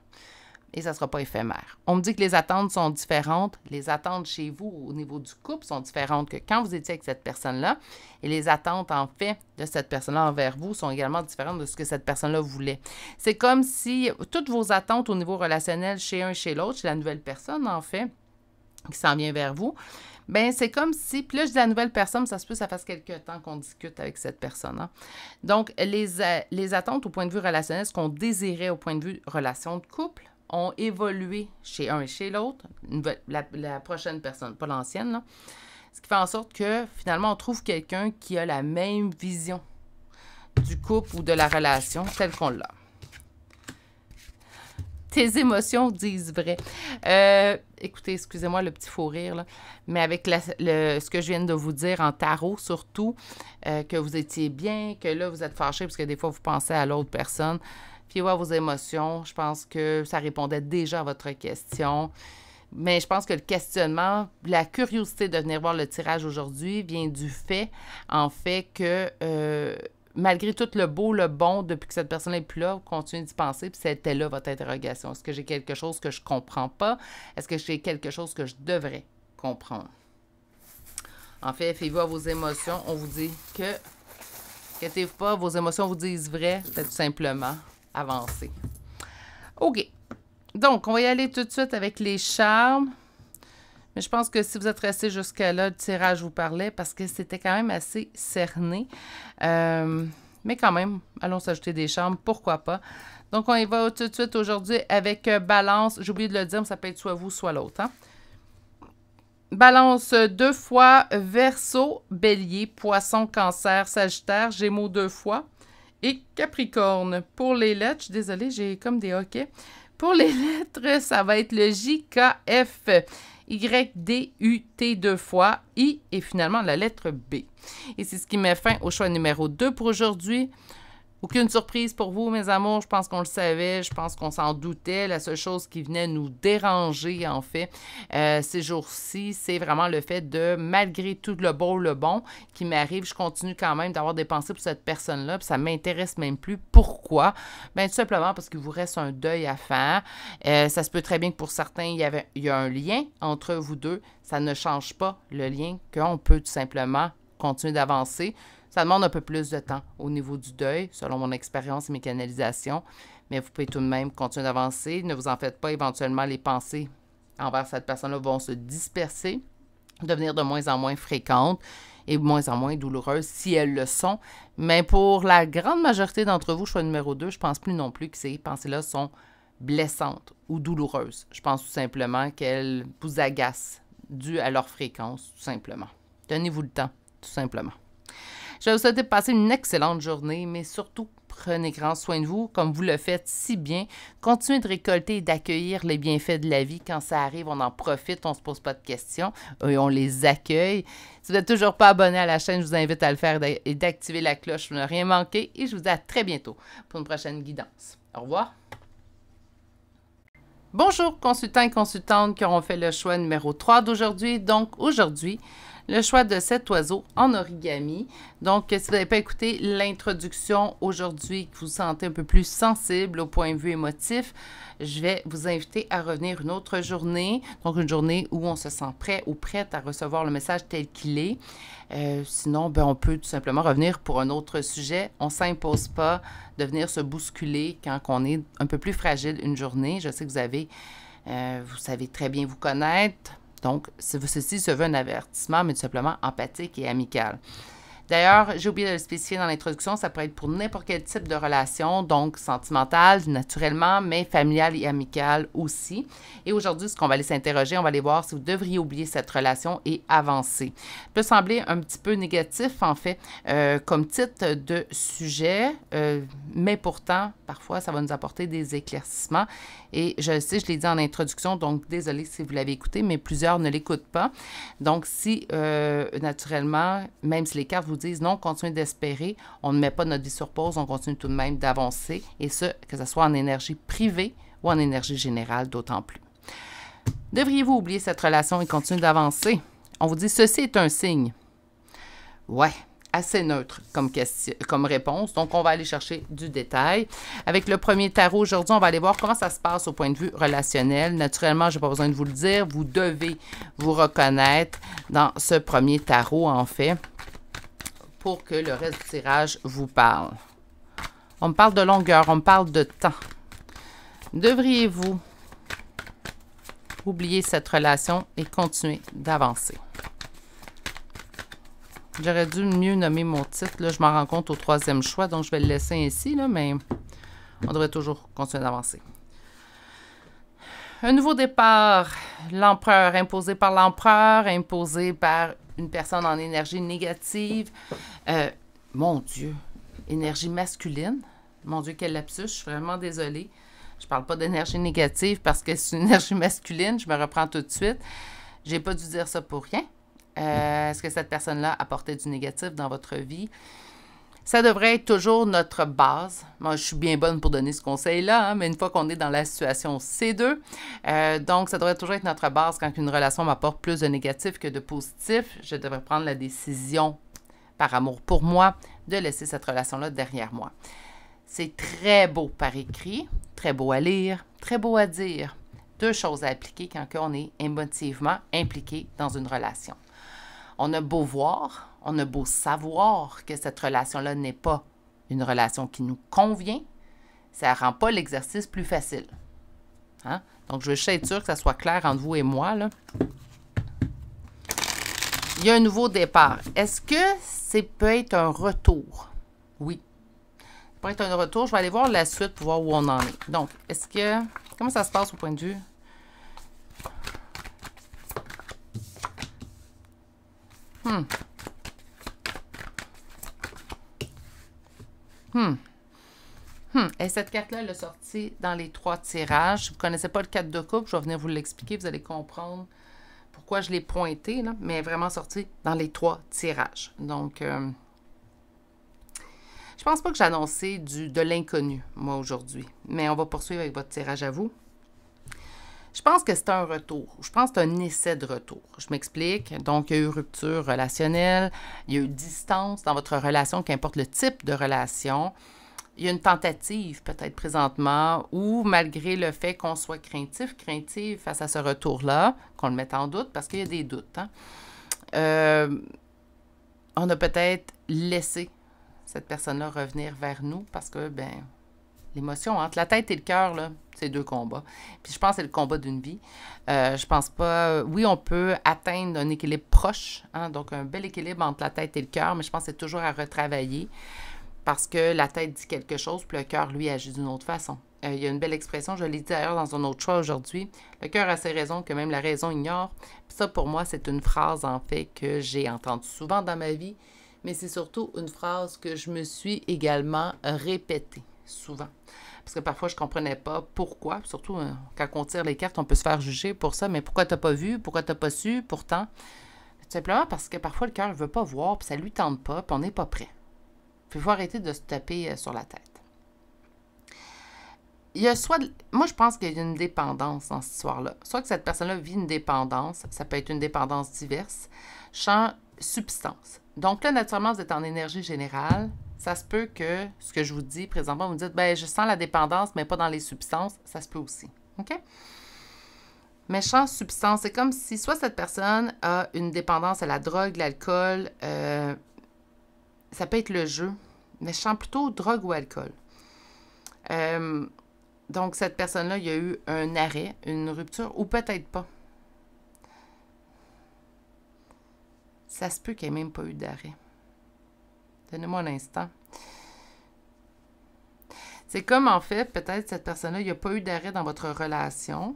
Et ça ne sera pas éphémère. On me dit que les attentes sont différentes. Les attentes chez vous au niveau du couple sont différentes que quand vous étiez avec cette personne-là. Et les attentes, en fait, de cette personne-là envers vous sont également différentes de ce que cette personne-là voulait. C'est comme si toutes vos attentes au niveau relationnel chez un et chez l'autre, chez la nouvelle personne, en fait, qui s'en vient vers vous, bien, c'est comme si, puis là, je dis la nouvelle personne, ça se peut que ça fasse quelques temps qu'on discute avec cette personne. Hein? Donc, les attentes au point de vue relationnel, ce qu'on désirait au point de vue relation de couple, ont évolué chez un et chez l'autre, la prochaine personne, pas l'ancienne, là. Ce qui fait en sorte que, finalement, on trouve quelqu'un qui a la même vision du couple ou de la relation telle qu'on l'a. Tes émotions disent vrai. Écoutez, excusez-moi le petit faux rire, là, mais avec ce que je viens de vous dire en tarot, surtout, que vous étiez bien, que là, vous êtes fâché parce que des fois, vous pensez à l'autre personne. Fiez-vous à vos émotions. Je pense que ça répondait déjà à votre question. Mais je pense que le questionnement, la curiosité de venir voir le tirage aujourd'hui vient du fait, en fait, que malgré tout le beau, le bon, depuis que cette personne n'est plus là, vous continuez d'y penser, puis c'était là votre interrogation. Est-ce que j'ai quelque chose que je ne comprends pas? Est-ce que j'ai quelque chose que je devrais comprendre? En fait, fiez-vous à vos émotions. On vous dit que, inquiétez-vous pas, vos émotions vous disent vrai, c'est tout simplement avancer. OK. Donc, on va y aller tout de suite avec les charmes. Mais je pense que si vous êtes resté jusqu'à là, le tirage vous parlait parce que c'était quand même assez cerné. Mais quand même, allons s'ajouter des charmes, pourquoi pas. Donc, on y va tout de suite aujourd'hui avec Balance. J'ai oublié de le dire, mais ça peut être soit vous, soit l'autre. Hein? Balance 2 fois, Verseau, Bélier, Poisson, Cancer, Sagittaire, Gémeaux 2 fois et Capricorne. Pour les lettres, je suis désolée, j'ai comme des hoquets. Pour les lettres, ça va être le J, K, F, Y, D, U, T 2 fois, I et finalement la lettre B. Et c'est ce qui met fin au choix numéro 2 pour aujourd'hui. Aucune surprise pour vous, mes amours. Je pense qu'on le savait. Je pense qu'on s'en doutait. La seule chose qui venait nous déranger, en fait, ces jours-ci, c'est vraiment le fait de, malgré tout le beau, le bon qui m'arrive, je continue quand même d'avoir des pensées pour cette personne-là. Puis ça ne m'intéresse même plus. Pourquoi? Bien, tout simplement parce qu'il vous reste un deuil à faire. Ça se peut très bien que pour certains, il y a un lien entre vous deux. Ça ne change pas le lien qu'on peut tout simplement continuer d'avancer. Ça demande un peu plus de temps au niveau du deuil, selon mon expérience et mes canalisations, mais vous pouvez tout de même continuer d'avancer. Ne vous en faites pas, éventuellement, les pensées envers cette personne-là vont se disperser, devenir de moins en moins fréquentes et de moins en moins douloureuses si elles le sont. Mais pour la grande majorité d'entre vous, choix numéro 2, je ne pense plus non plus que ces pensées-là sont blessantes ou douloureuses. Je pense tout simplement qu'elles vous agacent dû à leur fréquence, tout simplement. Donnez-vous le temps, tout simplement. Je vais vous souhaiter de passer une excellente journée, mais surtout, prenez grand soin de vous, comme vous le faites si bien. Continuez de récolter et d'accueillir les bienfaits de la vie. Quand ça arrive, on en profite, on ne se pose pas de questions et on les accueille. Si vous n'êtes toujours pas abonné à la chaîne, je vous invite à le faire et d'activer la cloche pour ne rien manquer. Et je vous dis à très bientôt pour une prochaine guidance. Au revoir. Bonjour, consultants et consultantes qui auront fait le choix numéro 3 d'aujourd'hui. Donc, aujourd'hui, le choix de cet oiseau en origami. Donc, si vous n'avez pas écouté l'introduction aujourd'hui, que vous vous sentez un peu plus sensible au point de vue émotif, je vais vous inviter à revenir une autre journée. Donc, une journée où on se sent prêt ou prête à recevoir le message tel qu'il est. Sinon, ben, on peut tout simplement revenir pour un autre sujet. On ne s'impose pas de venir se bousculer quand on est un peu plus fragile une journée. Je sais que vous savez très bien vous connaître. Donc, ceci se veut un avertissement, mais tout simplement empathique et amical. D'ailleurs, j'ai oublié de le spécifier dans l'introduction, ça pourrait être pour n'importe quel type de relation, donc sentimentale, naturellement, mais familiale et amicale aussi. Et aujourd'hui, ce qu'on va aller s'interroger, on va aller voir si vous devriez oublier cette relation et avancer. Ça peut sembler un petit peu négatif, en fait, comme titre de sujet, mais pourtant, parfois, ça va nous apporter des éclaircissements. Et je le sais, je l'ai dit en introduction, donc désolé si vous l'avez écouté, mais plusieurs ne l'écoutent pas. Donc, si, naturellement, même si les cartes vous disent non, continuez d'espérer, on ne met pas notre vie sur pause, on continue tout de même d'avancer, et ce, que ce soit en énergie privée ou en énergie générale, d'autant plus. Devriez-vous oublier cette relation et continuer d'avancer? On vous dit, ceci est un signe. Ouais. Assez neutre comme réponse. Donc, on va aller chercher du détail. Avec le premier tarot aujourd'hui, on va aller voir comment ça se passe au point de vue relationnel. Naturellement, je n'ai pas besoin de vous le dire. Vous devez vous reconnaître dans ce premier tarot, en fait, pour que le reste du tirage vous parle. On me parle de longueur, on me parle de temps. Devriez-vous oublier cette relation et continuer d'avancer? J'aurais dû mieux nommer mon titre. Là, je m'en rends compte au troisième choix, donc je vais le laisser ainsi, là, mais on devrait toujours continuer d'avancer. Un nouveau départ. L'empereur, imposé par l'empereur, imposé par une personne en énergie négative. Mon Dieu, énergie masculine. Mon Dieu, quel lapsus, je suis vraiment désolée. Je parle pas d'énergie négative parce que c'est une énergie masculine, je me reprends tout de suite. J'ai pas dû dire ça pour rien. Est-ce que cette personne-là apportait du négatif dans votre vie? Ça devrait être toujours notre base. Moi, je suis bien bonne pour donner ce conseil-là, hein, mais une fois qu'on est dans la situation C2, donc ça devrait toujours être notre base quand une relation m'apporte plus de négatif que de positif. Je devrais prendre la décision, par amour pour moi, de laisser cette relation-là derrière moi. C'est très beau par écrit, très beau à lire, très beau à dire. Deux choses à appliquer quand on est émotivement impliqué dans une relation. On a beau voir, on a beau savoir que cette relation-là n'est pas une relation qui nous convient, ça ne rend pas l'exercice plus facile. Hein? Donc, je veux juste être sûre que ça soit clair entre vous et moi, là. Il y a un nouveau départ. Est-ce que ça peut être un retour? Oui. Ça peut être un retour. Je vais aller voir la suite pour voir où on en est. Donc, est-ce que... Comment ça se passe au point de vue? Et cette carte-là, elle est sortie dans les 3 tirages. Si vous ne connaissez pas le 4 de coupe, je vais venir vous l'expliquer. Vous allez comprendre pourquoi je l'ai pointé, là, mais elle est vraiment sortie dans les 3 tirages. Donc, je pense pas que j'ai annoncé de l'inconnu, moi, aujourd'hui. Mais on va poursuivre avec votre tirage à vous. Je pense que c'est un retour. Je pense que c'est un essai de retour. Je m'explique. Donc, il y a eu rupture relationnelle, il y a eu distance dans votre relation, qu'importe le type de relation. Il y a une tentative, peut-être présentement, ou malgré le fait qu'on soit craintif face à ce retour-là, qu'on le mette en doute, parce qu'il y a des doutes. Hein? On a peut-être laissé cette personne-là revenir vers nous parce que, l'émotion entre la tête et le cœur, là, c'est 2 combats. Puis je pense que c'est le combat d'une vie. Je pense pas... Oui, on peut atteindre un équilibre proche, hein, donc un bel équilibre entre la tête et le cœur, mais je pense que c'est toujours à retravailler parce que la tête dit quelque chose, puis le cœur, lui, agit d'une autre façon. Il y a une belle expression, je l'ai dit d'ailleurs dans un autre choix aujourd'hui, le cœur a ses raisons que même la raison ignore. Puis ça, pour moi, c'est une phrase, en fait, que j'ai entendue souvent dans ma vie, mais c'est surtout une phrase que je me suis également répétée souvent. Parce que parfois, je ne comprenais pas pourquoi. Surtout, quand on tire les cartes, on peut se faire juger pour ça. Mais pourquoi tu n'as pas vu? Pourquoi tu n'as pas su? Pourtant, tout simplement parce que parfois, le cœur ne veut pas voir, puis ça ne lui tente pas, puis on n'est pas prêt. Il faut arrêter de se taper sur la tête. Il y a moi, je pense qu'il y a une dépendance dans cette histoire-là. Soit que cette personne-là vit une dépendance, ça peut être une dépendance diverse, champ substance. Donc là, naturellement, vous êtes en énergie générale. Ça se peut que, ce que je vous dis présentement, vous me dites, je sens la dépendance, mais pas dans les substances. Ça se peut aussi. OK? Mais champ substance, c'est comme si soit cette personne a une dépendance à la drogue, l'alcool, ça peut être le jeu, mais je sens plutôt drogue ou alcool. Donc, cette personne-là, il y a eu un arrêt, une rupture, ou peut-être pas. Ça se peut qu'il n'y ait même pas eu d'arrêt. Donnez-moi un instant. C'est comme, en fait, peut-être cette personne-là, il n'y a pas eu d'arrêt dans votre relation.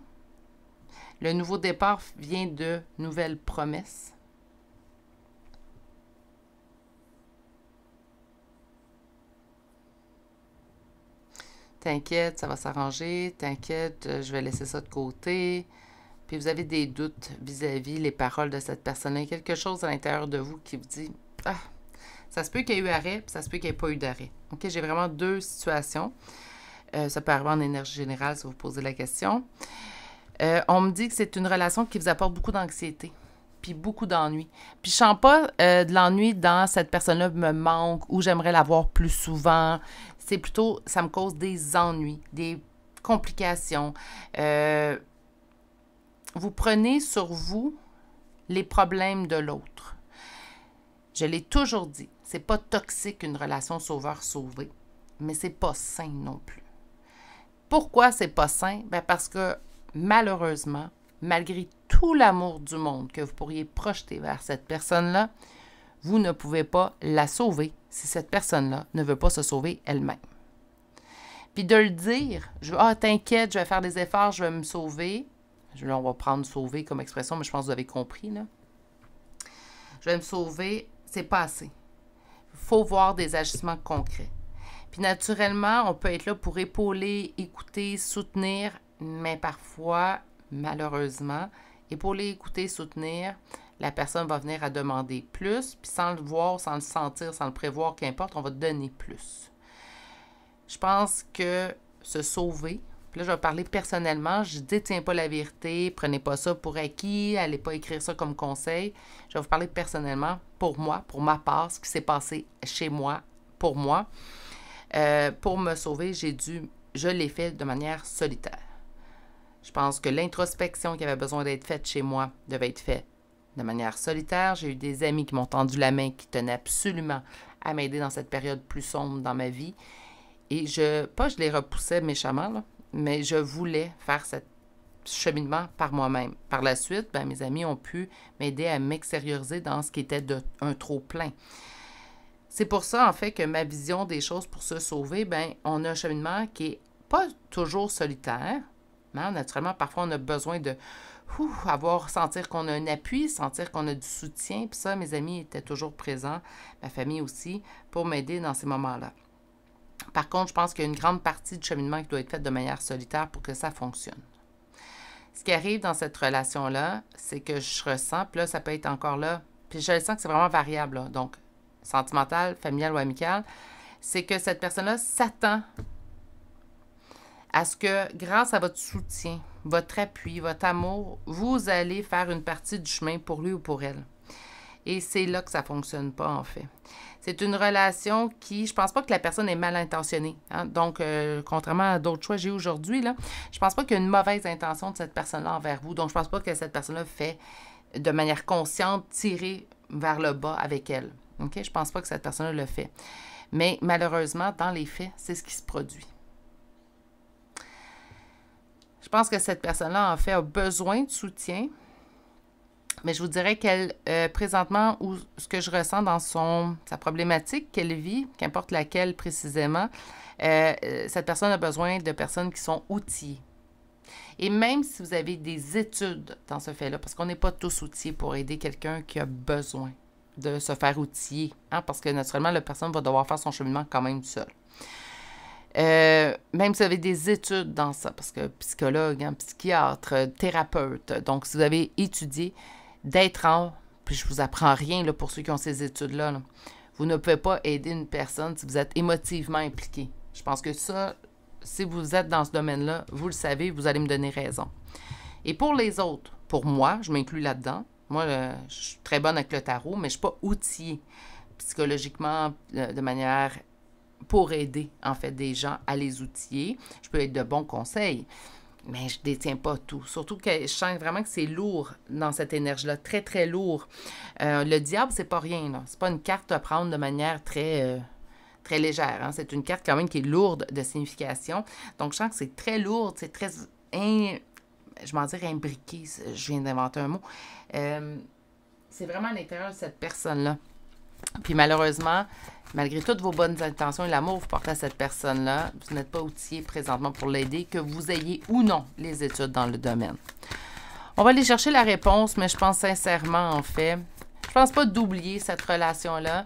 Le nouveau départ vient de nouvelles promesses. T'inquiète, ça va s'arranger. T'inquiète, je vais laisser ça de côté. Puis vous avez des doutes vis-à-vis les paroles de cette personne-là. Il y a quelque chose à l'intérieur de vous qui vous dit « Ah, ça se peut qu'il y ait eu arrêt, puis ça se peut qu'il n'y ait pas eu d'arrêt. » OK, j'ai vraiment 2 situations. Ça peut arriver en énergie générale si vous posez la question. On me dit que c'est une relation qui vous apporte beaucoup d'anxiété, puis beaucoup d'ennui. Puis je sens pas de l'ennui dans cette personne-là me manque ou j'aimerais la voir plus souvent. C'est plutôt, ça me cause des ennuis, des complications. Vous prenez sur vous les problèmes de l'autre. Je l'ai toujours dit, c'est pas toxique une relation sauveur-sauvé, mais c'est pas sain non plus. Pourquoi c'est pas sain? Parce que malheureusement, malgré tout l'amour du monde que vous pourriez projeter vers cette personne-là, vous ne pouvez pas la sauver si cette personne-là ne veut pas se sauver elle-même. Puis de le dire, t'inquiète, je vais faire des efforts, je vais me sauver. Là, on va prendre sauver comme expression, mais je pense que vous avez compris, là. Je vais me sauver, c'est pas assez. Il faut voir des agissements concrets. Puis naturellement, on peut être là pour épauler, écouter, soutenir, mais parfois, malheureusement, épauler, écouter, soutenir, la personne va venir à demander plus, puis sans le voir, sans le sentir, sans le prévoir, qu'importe, on va donner plus. Je pense que se sauver, puis là, je vais parler personnellement, je ne détiens pas la vérité, prenez pas ça pour acquis, allez pas écrire ça comme conseil. Je vais vous parler personnellement, pour moi, pour ma part, ce qui s'est passé chez moi, pour moi. Pour me sauver, je l'ai fait de manière solitaire. Je pense que l'introspection qui avait besoin d'être faite chez moi devait être faite de manière solitaire. J'ai eu des amis qui m'ont tendu la main, qui tenaient absolument à m'aider dans cette période plus sombre dans ma vie. Et je les repoussais méchamment, là, mais je voulais faire ce cheminement par moi-même. Par la suite, mes amis ont pu m'aider à m'extérioriser dans ce qui était un trop-plein. C'est pour ça, en fait, que ma vision des choses pour se sauver, on a un cheminement qui n'est pas toujours solitaire. Non, naturellement, parfois, on a besoin de sentir qu'on a un appui, sentir qu'on a du soutien. Puis ça, mes amis étaient toujours présents, ma famille aussi, pour m'aider dans ces moments-là. Par contre, je pense qu'il y a une grande partie du cheminement qui doit être faite de manière solitaire pour que ça fonctionne. Ce qui arrive dans cette relation-là, c'est que je ressens, puis là, ça peut être encore là, puis je sens que c'est vraiment variable, là, donc sentimental, familial ou amical, c'est que cette personne-là s'attend à ce que, grâce à votre soutien, votre appui, votre amour, vous allez faire une partie du chemin pour lui ou pour elle. Et c'est là que ça ne fonctionne pas, en fait. C'est une relation qui, je pense pas que la personne est mal intentionnée. Hein? Donc, contrairement à d'autres choix que j'ai aujourd'hui, là, je pense pas qu'il y a une mauvaise intention de cette personne-là envers vous. Donc, je pense pas que cette personne-là fait de manière consciente tirer vers le bas avec elle. OK? Je pense pas que cette personne-là le fait. Mais malheureusement, dans les faits, c'est ce qui se produit. Je pense que cette personne-là, en fait, a besoin de soutien. Mais je vous dirais qu'elle, présentement, ou ce que je ressens dans sa problématique qu'elle vit, qu'importe laquelle précisément, cette personne a besoin de personnes qui sont outillées. Et même si vous avez des études dans ce fait-là, parce qu'on n'est pas tous outillés pour aider quelqu'un qui a besoin de se faire outiller, hein, parce que naturellement, la personne va devoir faire son cheminement quand même seule. Même si vous avez des études dans ça, parce que psychologue, hein, psychiatre, thérapeute, donc si vous avez étudié, puis je vous apprends rien là, pour ceux qui ont ces études-là, là, vous ne pouvez pas aider une personne si vous êtes émotivement impliqué. Je pense que ça, si vous êtes dans ce domaine-là, vous le savez, vous allez me donner raison. Et pour les autres, pour moi, je m'inclus là-dedans. Moi, je suis très bonne avec le tarot, mais je ne suis pas outillée psychologiquement de manière pour aider, en fait, des gens à les outiller. Je peux être de bons conseils, mais je ne détiens pas tout. Surtout que je sens vraiment que c'est lourd dans cette énergie-là, très, très lourd. Le diable, c'est pas rien, là. C'est pas une carte à prendre de manière très légère. Hein? C'est une carte quand même qui est lourde de signification. Donc, je sens que c'est très lourd, c'est très, je m'en dirais imbriqué, je viens d'inventer un mot. C'est vraiment à l'intérieur de cette personne-là. Puis malheureusement, malgré toutes vos bonnes intentions et l'amour que vous portez à cette personne-là, vous n'êtes pas outillé présentement pour l'aider, que vous ayez ou non les études dans le domaine. On va aller chercher la réponse, mais je pense sincèrement, en fait, je pense pas d'oublier cette relation-là,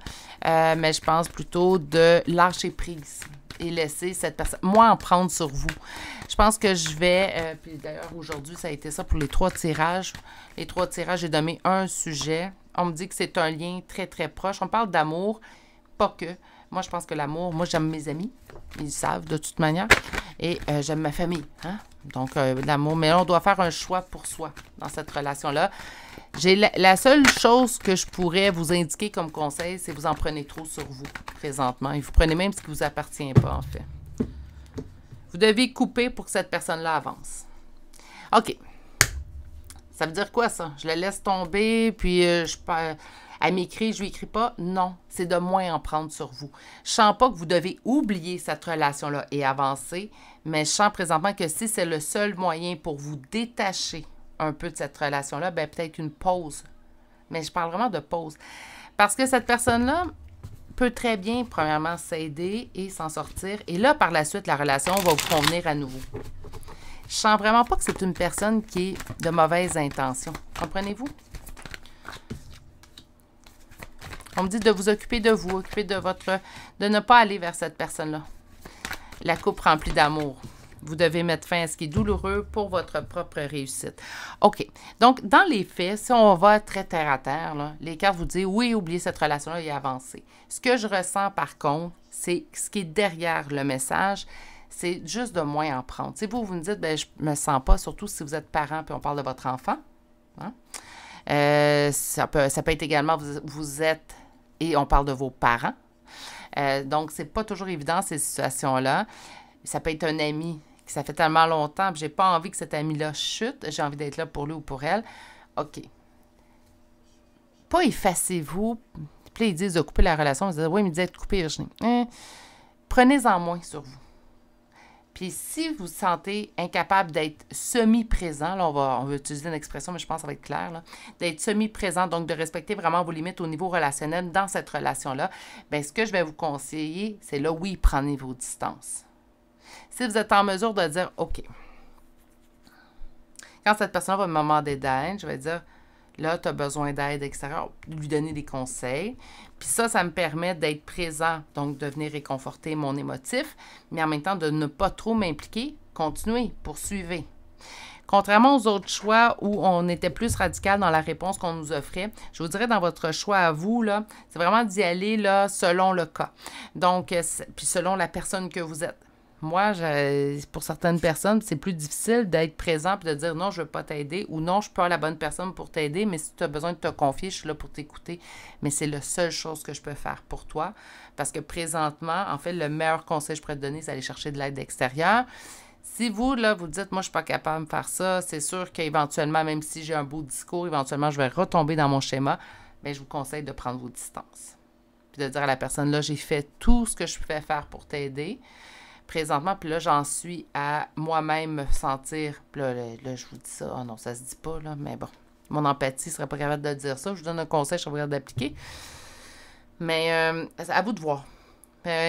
mais je pense plutôt de lâcher prise et laisser cette personne, moi, en prendre sur vous. Je pense que je vais, puis d'ailleurs, aujourd'hui, ça a été ça pour les 3 tirages. Les 3 tirages, j'ai donné un sujet. On me dit que c'est un lien très, très proche. On parle d'amour, pas que. Moi, je pense que l'amour, moi, j'aime mes amis. Ils le savent de toute manière. Et j'aime ma famille. Hein? Donc, l'amour. Mais là, on doit faire un choix pour soi dans cette relation-là. La seule chose que je pourrais vous indiquer comme conseil, c'est que vous en prenez trop sur vous présentement. Et vous prenez même ce qui ne vous appartient pas, en fait. Vous devez couper pour que cette personne-là avance. OK. Ça veut dire quoi, ça? Je la laisse tomber, puis elle m'écrit, je lui écris pas? Non, c'est de moins en prendre sur vous. Je sens pas que vous devez oublier cette relation-là et avancer, mais je sens présentement que si c'est le seul moyen pour vous détacher un peu de cette relation-là, peut-être une pause. Mais je parle vraiment de pause. Parce que cette personne-là peut très bien, premièrement, s'aider et s'en sortir. Et là, par la suite, la relation va vous convenir à nouveau. Je sens vraiment pas que c'est une personne qui est de mauvaise intention. Comprenez-vous? On me dit de vous occuper de vous, occuper de de ne pas aller vers cette personne-là. La coupe remplie d'amour. Vous devez mettre fin à ce qui est douloureux pour votre propre réussite. OK. Donc, dans les faits, si on va très terre à terre, là, les cartes vous disent, oui, oubliez cette relation-là et avancez. Ce que je ressens, par contre, c'est ce qui est derrière le message, c'est juste de moins en prendre. Si vous me dites, ben, je ne me sens pas, surtout si vous êtes parent puis on parle de votre enfant. Hein? Ça peut être également, vous êtes, et on parle de vos parents. Donc, c'est pas toujours évident, ces situations-là. Ça peut être un ami que ça fait tellement longtemps, puis j'ai pas envie que cet ami-là chute. J'ai envie d'être là pour lui ou pour elle. OK. Pas effacez-vous. Puis là, ils disent de couper la relation. Ils disent, oui, mais ils disent de couper, Virginie. Prenez-en moins sur vous. Puis si vous vous sentez incapable d'être semi-présent, là, on va utiliser une expression, mais je pense que ça va être clair, là, d'être semi-présent, donc de respecter vraiment vos limites au niveau relationnel dans cette relation-là, bien, ce que je vais vous conseiller, c'est là, oui, prenez vos distances. Si vous êtes en mesure de dire, OK, quand cette personne va me demander d'aide, je vais dire, là, tu as besoin d'aide extérieure, lui donner des conseils. Puis ça me permet d'être présent, donc de venir réconforter mon émotif, mais en même temps de ne pas trop m'impliquer, continuer, poursuivre. Contrairement aux autres choix où on était plus radical dans la réponse qu'on nous offrait, je vous dirais dans votre choix à vous, là, c'est vraiment d'y aller là, selon le cas. Donc, puis selon la personne que vous êtes. Moi, pour certaines personnes, c'est plus difficile d'être présent et de dire non, je ne veux pas t'aider ou non, je ne suis pas la bonne personne pour t'aider, mais si tu as besoin de te confier, je suis là pour t'écouter. Mais c'est la seule chose que je peux faire pour toi parce que présentement, en fait, le meilleur conseil que je pourrais te donner, c'est d'aller chercher de l'aide extérieure. Si vous, là, vous dites, moi, je ne suis pas capable de faire ça, c'est sûr qu'éventuellement, même si j'ai un beau discours, éventuellement, je vais retomber dans mon schéma, bien, je vous conseille de prendre vos distances. Puis de dire à la personne, là, j'ai fait tout ce que je pouvais faire pour t'aider. Présentement, puis là, j'en suis à moi-même me sentir, puis là, je vous dis ça, oh non, ça se dit pas, là, mais bon, mon empathie ne serait pas capable de dire ça, je vous donne un conseil, je serais pas capable d'appliquer, mais à vous de voir.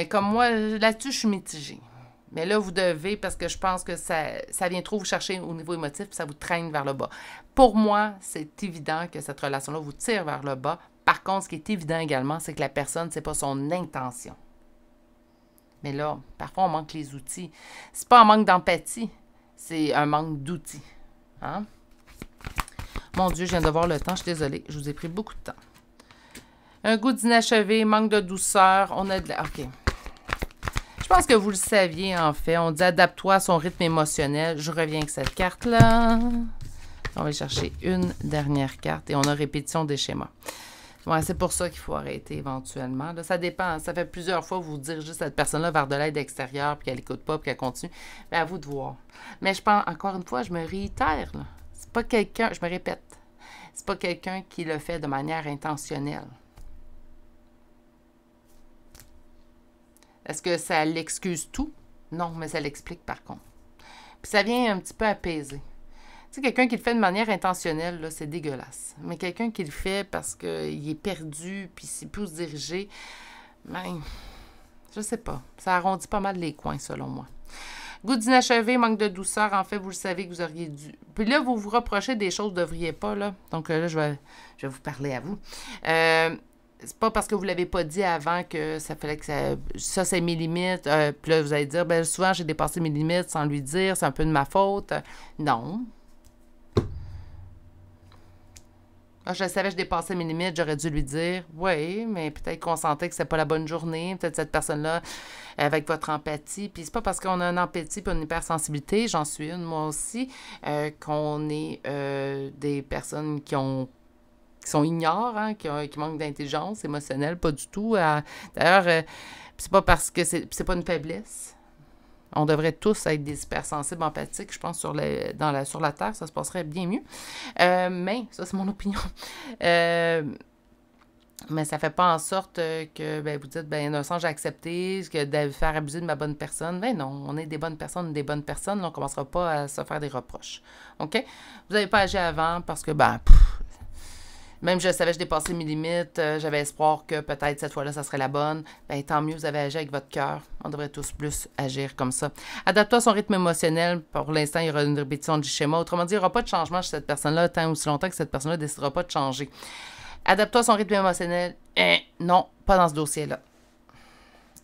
Comme moi, là-dessus, je suis mitigée, mais là, vous devez, parce que je pense que ça vient trop vous chercher au niveau émotif, puis ça vous traîne vers le bas. Pour moi, c'est évident que cette relation-là vous tire vers le bas. Par contre, ce qui est évident également, c'est que la personne, c'est pas son intention. Mais là, parfois, on manque les outils. C'est pas un manque d'empathie, c'est un manque d'outils. Hein? Mon Dieu, je viens de voir le temps, je suis désolée, je vous ai pris beaucoup de temps. Un goût d'inachevé, manque de douceur, on a de la... OK. Je pense que vous le saviez, en fait. On dit « Adapte-toi à son rythme émotionnel ». Je reviens avec cette carte-là. On va chercher une dernière carte et on a répétition des schémas. Ouais, c'est pour ça qu'il faut arrêter éventuellement. Là, ça dépend. Ça fait plusieurs fois que vous dirigez cette personne-là vers de l'aide extérieure, puis qu'elle n'écoute pas, puis qu'elle continue. Mais à vous de voir. Mais je pense, encore une fois, je me réitère. C'est pas quelqu'un, je me répète, c'est pas quelqu'un qui le fait de manière intentionnelle. Est-ce que ça l'excuse tout? Non, mais ça l'explique par contre. Puis ça vient un petit peu apaiser. Tu sais, quelqu'un qui le fait de manière intentionnelle, là, c'est dégueulasse. Mais quelqu'un qui le fait parce qu'il est perdu, puis il ne sait plus où se diriger, ben, je sais pas. Ça arrondit pas mal les coins, selon moi. Goût d'inachevé, manque de douceur. En fait, vous le savez que vous auriez dû... Puis là, vous vous reprochez des choses que vous ne devriez pas, là. Donc là, je vais vous parler à vous. C'est pas parce que vous ne l'avez pas dit avant que ça fallait que ça c'est mes limites. Puis là, vous allez dire, ben souvent, j'ai dépassé mes limites sans lui dire, c'est un peu de ma faute. Non. Ah, je savais que je dépassais mes limites, j'aurais dû lui dire, oui, mais peut-être qu'on sentait que c'était pas la bonne journée, peut-être cette personne-là, avec votre empathie. Puis c'est pas parce qu'on a une empathie et une hypersensibilité, j'en suis une moi aussi, qu'on est des personnes qui sont ignores, hein, qui manquent d'intelligence émotionnelle, pas du tout. D'ailleurs, c'est pas parce que c'est pas une faiblesse. On devrait tous être des hypersensibles empathiques, je pense, sur la Terre, ça se passerait bien mieux. Mais, ça, c'est mon opinion. Mais ça ne fait pas en sorte que vous dites, d'un sens, j'ai accepté que de faire abuser de ma bonne personne. Ben non, on est des bonnes personnes, là, on ne commencera pas à se faire des reproches. OK? Vous n'avez pas agi avant parce que, même je savais que je dépassais mes limites, j'avais espoir que peut-être cette fois-là, ça serait la bonne. Bien, tant mieux, vous avez agi avec votre cœur. On devrait tous plus agir comme ça. Adapte-toi à son rythme émotionnel. Pour l'instant, il y aura une répétition du schéma. Autrement dit, il n'y aura pas de changement chez cette personne-là tant aussi longtemps que cette personne-là ne décidera pas de changer. Adapte-toi à son rythme émotionnel. Non, pas dans ce dossier-là.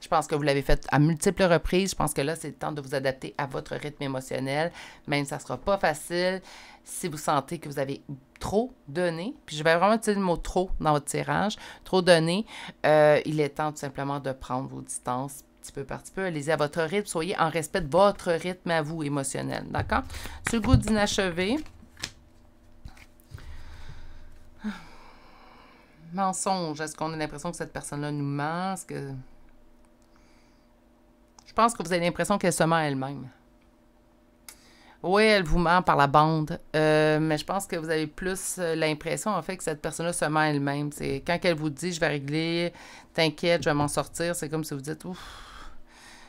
Je pense que vous l'avez fait à multiples reprises. Je pense que là, c'est le temps de vous adapter à votre rythme émotionnel. Même si ça ne sera pas facile. Si vous sentez que vous avez trop donné, puis je vais vraiment utiliser le mot trop dans votre tirage, trop donné, il est temps tout simplement de prendre vos distances petit peu par petit peu. Allez-y à votre rythme. Soyez en respect de votre rythme à vous émotionnel. D'accord? Sur le goût d'inachevé. Mensonge. Est-ce qu'on a l'impression que cette personne-là nous ment? Est-ce que... Je pense que vous avez l'impression qu'elle se ment elle-même. Oui, elle vous ment par la bande, mais je pense que vous avez plus l'impression, en fait, que cette personne-là se ment elle-même. C'est quand elle vous dit « je vais régler, t'inquiète, je vais m'en sortir », c'est comme si vous dites « ouf,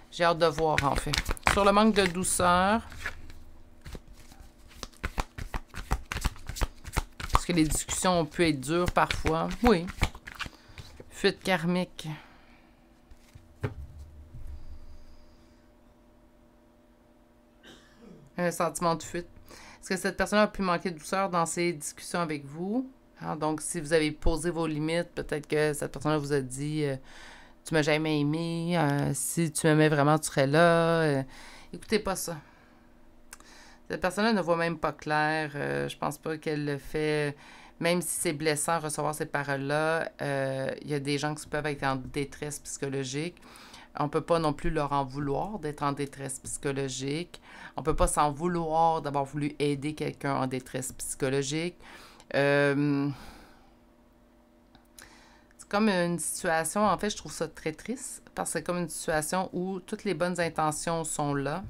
j'ai hâte de voir, en fait ». Sur le manque de douceur, parce que les discussions ont pu être dures parfois. Oui. Fuite karmique. Un sentiment de fuite. Est-ce que cette personne a pu manquer de douceur dans ses discussions avec vous? Hein, donc, si vous avez posé vos limites, peut-être que cette personne-là vous a dit tu m'as jamais aimé, si tu m'aimais vraiment, tu serais là. Écoutez pas ça. Cette personne-là ne voit même pas clair. Je pense pas qu'elle le fait. Même si c'est blessant recevoir ces paroles-là, il y a des gens qui peuvent être en détresse psychologique. On ne peut pas non plus leur en vouloir d'être en détresse psychologique. On ne peut pas s'en vouloir d'avoir voulu aider quelqu'un en détresse psychologique. C'est comme une situation, en fait, je trouve ça très triste, parce que c'est comme une situation où toutes les bonnes intentions sont là,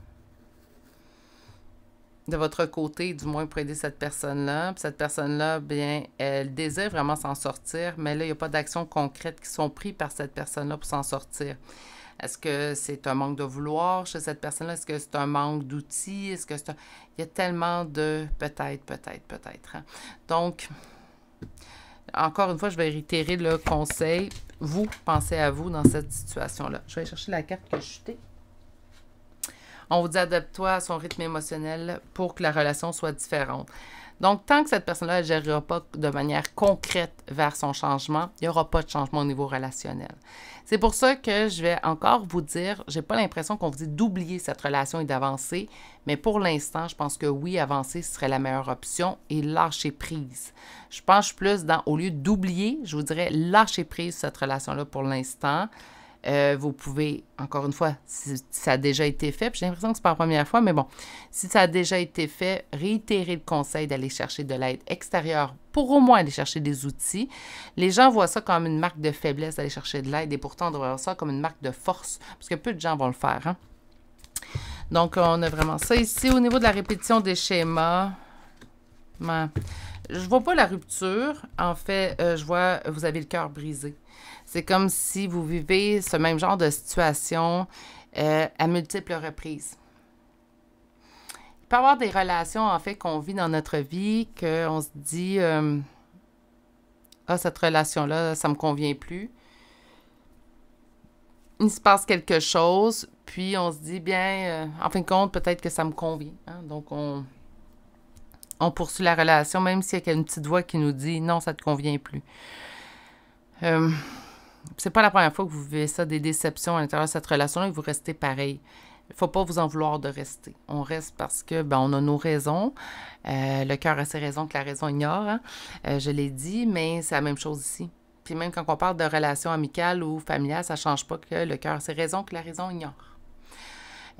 de votre côté, du moins pour aider cette personne-là. Puis cette personne-là, bien, elle désire vraiment s'en sortir, mais là, il n'y a pas d'actions concrètes qui sont prises par cette personne-là pour s'en sortir. Est-ce que c'est un manque de vouloir chez cette personne-là? Est-ce que c'est un manque d'outils? Est-ce que c'est un... Il y a tellement de peut-être. Hein? Donc, encore une fois, je vais réitérer le conseil. Vous, pensez à vous dans cette situation-là. Je vais aller chercher la carte que je jetée. On vous dit adapte-toi à son rythme émotionnel pour que la relation soit différente. Donc, tant que cette personne-là ne gérera pas de manière concrète vers son changement, il n'y aura pas de changement au niveau relationnel. C'est pour ça que je vais encore vous dire, j'ai pas l'impression qu'on vous dit d'oublier cette relation et d'avancer, mais pour l'instant, je pense que oui, avancer, ce serait la meilleure option et lâcher prise. Je penche plus dans, au lieu d'oublier, je vous dirais lâcher prise cette relation-là pour l'instant. Vous pouvez, encore une fois, si ça a déjà été fait, puis j'ai l'impression que c'est pas la première fois, mais bon, si ça a déjà été fait, réitérer le conseil d'aller chercher de l'aide extérieure pour au moins aller chercher des outils. Les gens voient ça comme une marque de faiblesse d'aller chercher de l'aide et pourtant on devrait voir ça comme une marque de force, parce que peu de gens vont le faire. Hein? Donc, on a vraiment ça ici. Au niveau de la répétition des schémas, je vois pas la rupture. En fait, je vois, vous avez le cœur brisé. C'est comme si vous vivez ce même genre de situation à multiples reprises. Il peut y avoir des relations, en fait, qu'on vit dans notre vie, qu'on se dit ah, cette relation-là, ça me convient plus. Il se passe quelque chose, puis on se dit, bien, en fin de compte, peut-être que ça me convient. Hein? Donc, on poursuit la relation, même s'il y a une petite voix qui nous dit, non, ça ne te convient plus. C'est pas la première fois que vous vivez ça, des déceptions à l'intérieur de cette relation-là, et vous restez pareil. Il ne faut pas vous en vouloir de rester. On reste parce que on a nos raisons. Le cœur a ses raisons que la raison ignore. Hein? Je l'ai dit, mais c'est la même chose ici. Puis même quand on parle de relations amicales ou familiales, ça ne change pas que le cœur a ses raisons que la raison ignore.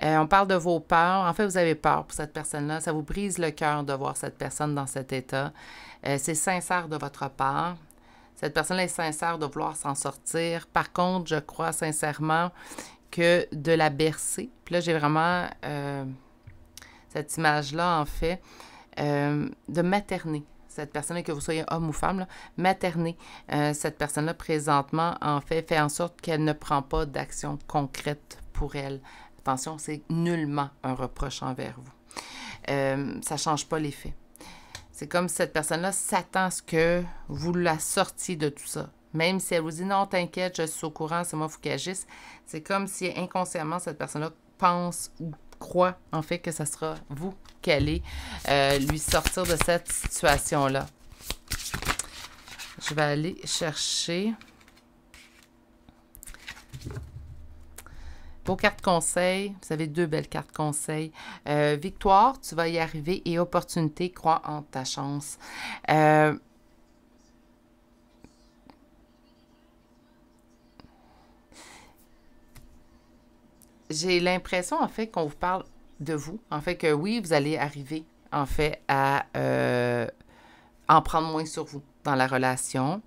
On parle de vos peurs. En fait, vous avez peur pour cette personne-là. Ça vous brise le cœur de voir cette personne dans cet état. C'est sincère de votre part. Cette personne-là est sincère de vouloir s'en sortir. Par contre, je crois sincèrement que de la bercer. Puis là, j'ai vraiment cette image-là, en fait, de materner. Cette personne-là, que vous soyez homme ou femme, là, materner cette personne-là présentement, en fait en sorte qu'elle ne prend pas d'action concrète pour elle. Attention, c'est nullement un reproche envers vous. Ça ne change pas les faits. C'est comme si cette personne-là s'attend à ce que vous la sortiez de tout ça. Même si elle vous dit « Non, t'inquiète, je suis au courant, c'est moi, il faut qu'elle agisse », c'est comme si inconsciemment, cette personne-là pense ou croit, en fait, que ce sera vous qui allez lui sortir de cette situation-là. Je vais aller chercher Vos cartes conseils, vous avez 2 belles cartes conseils. Victoire, tu vas y arriver et opportunité, crois en ta chance. J'ai l'impression, en fait, qu'on vous parle de vous. En fait, que oui, vous allez arriver, en fait, à en prendre moins sur vous dans la relation.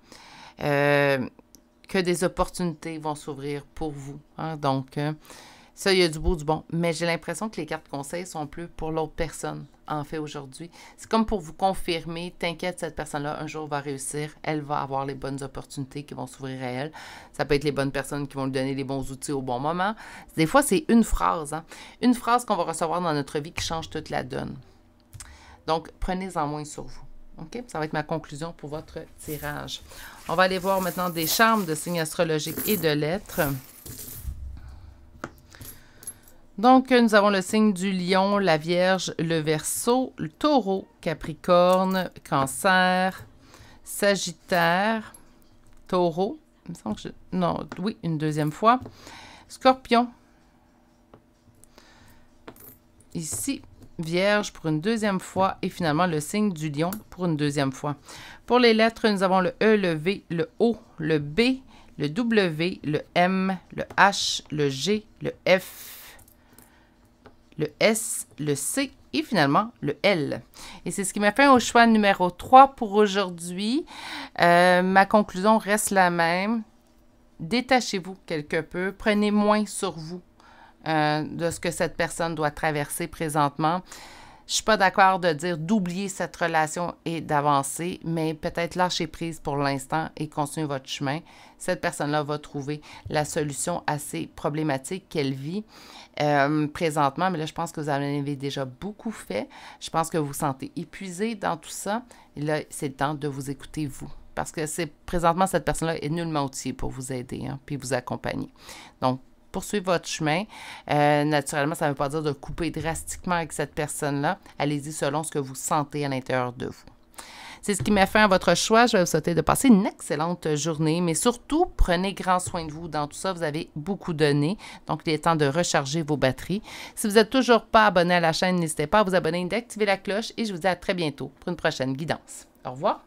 Que des opportunités vont s'ouvrir pour vous. Hein? Donc, ça, il y a du beau, du bon. Mais j'ai l'impression que les cartes conseils sont plus pour l'autre personne, en fait, aujourd'hui. C'est comme pour vous confirmer, t'inquiète, cette personne-là, un jour, va réussir. Elle va avoir les bonnes opportunités qui vont s'ouvrir à elle. Ça peut être les bonnes personnes qui vont lui donner les bons outils au bon moment. Des fois, c'est une phrase. Hein? Une phrase qu'on va recevoir dans notre vie qui change toute la donne. Donc, prenez-en moins sur vous. OK? Ça va être ma conclusion pour votre tirage. On va aller voir maintenant des charmes de signes astrologiques et de lettres. Donc, nous avons le signe du lion, la vierge, le verseau, le taureau, capricorne, cancer, sagittaire, taureau. Il me semble que non, oui, une deuxième fois. Scorpion. Ici, Vierge pour une deuxième fois et finalement le signe du lion pour une deuxième fois. Pour les lettres, nous avons le E, le V, le O, le B, le W, le M, le H, le G, le F, le S, le C et finalement le L. Et c'est ce qui m'a fait au choix numéro 3 pour aujourd'hui. Ma conclusion reste la même. Détachez-vous quelque peu, prenez moins sur vous. De ce que cette personne doit traverser présentement. Je ne suis pas d'accord de dire d'oublier cette relation et d'avancer, mais peut-être lâcher prise pour l'instant et continuer votre chemin. Cette personne-là va trouver la solution à ces problématiques qu'elle vit présentement, mais là, je pense que vous en avez déjà beaucoup fait. Je pense que vous vous sentez épuisé dans tout ça. Et là, c'est le temps de vous écouter, vous. Parce que présentement, cette personne-là est nullement outillée pour vous aider, hein, puis vous accompagner. Donc, poursuivre votre chemin. Naturellement, ça ne veut pas dire de couper drastiquement avec cette personne-là. Allez-y selon ce que vous sentez à l'intérieur de vous. C'est ce qui met fin à votre choix. Je vais vous souhaiter de passer une excellente journée, mais surtout, prenez grand soin de vous. Dans tout ça, vous avez beaucoup donné, donc il est temps de recharger vos batteries. Si vous n'êtes toujours pas abonné à la chaîne, n'hésitez pas à vous abonner et d'activer la cloche et je vous dis à très bientôt pour une prochaine guidance. Au revoir!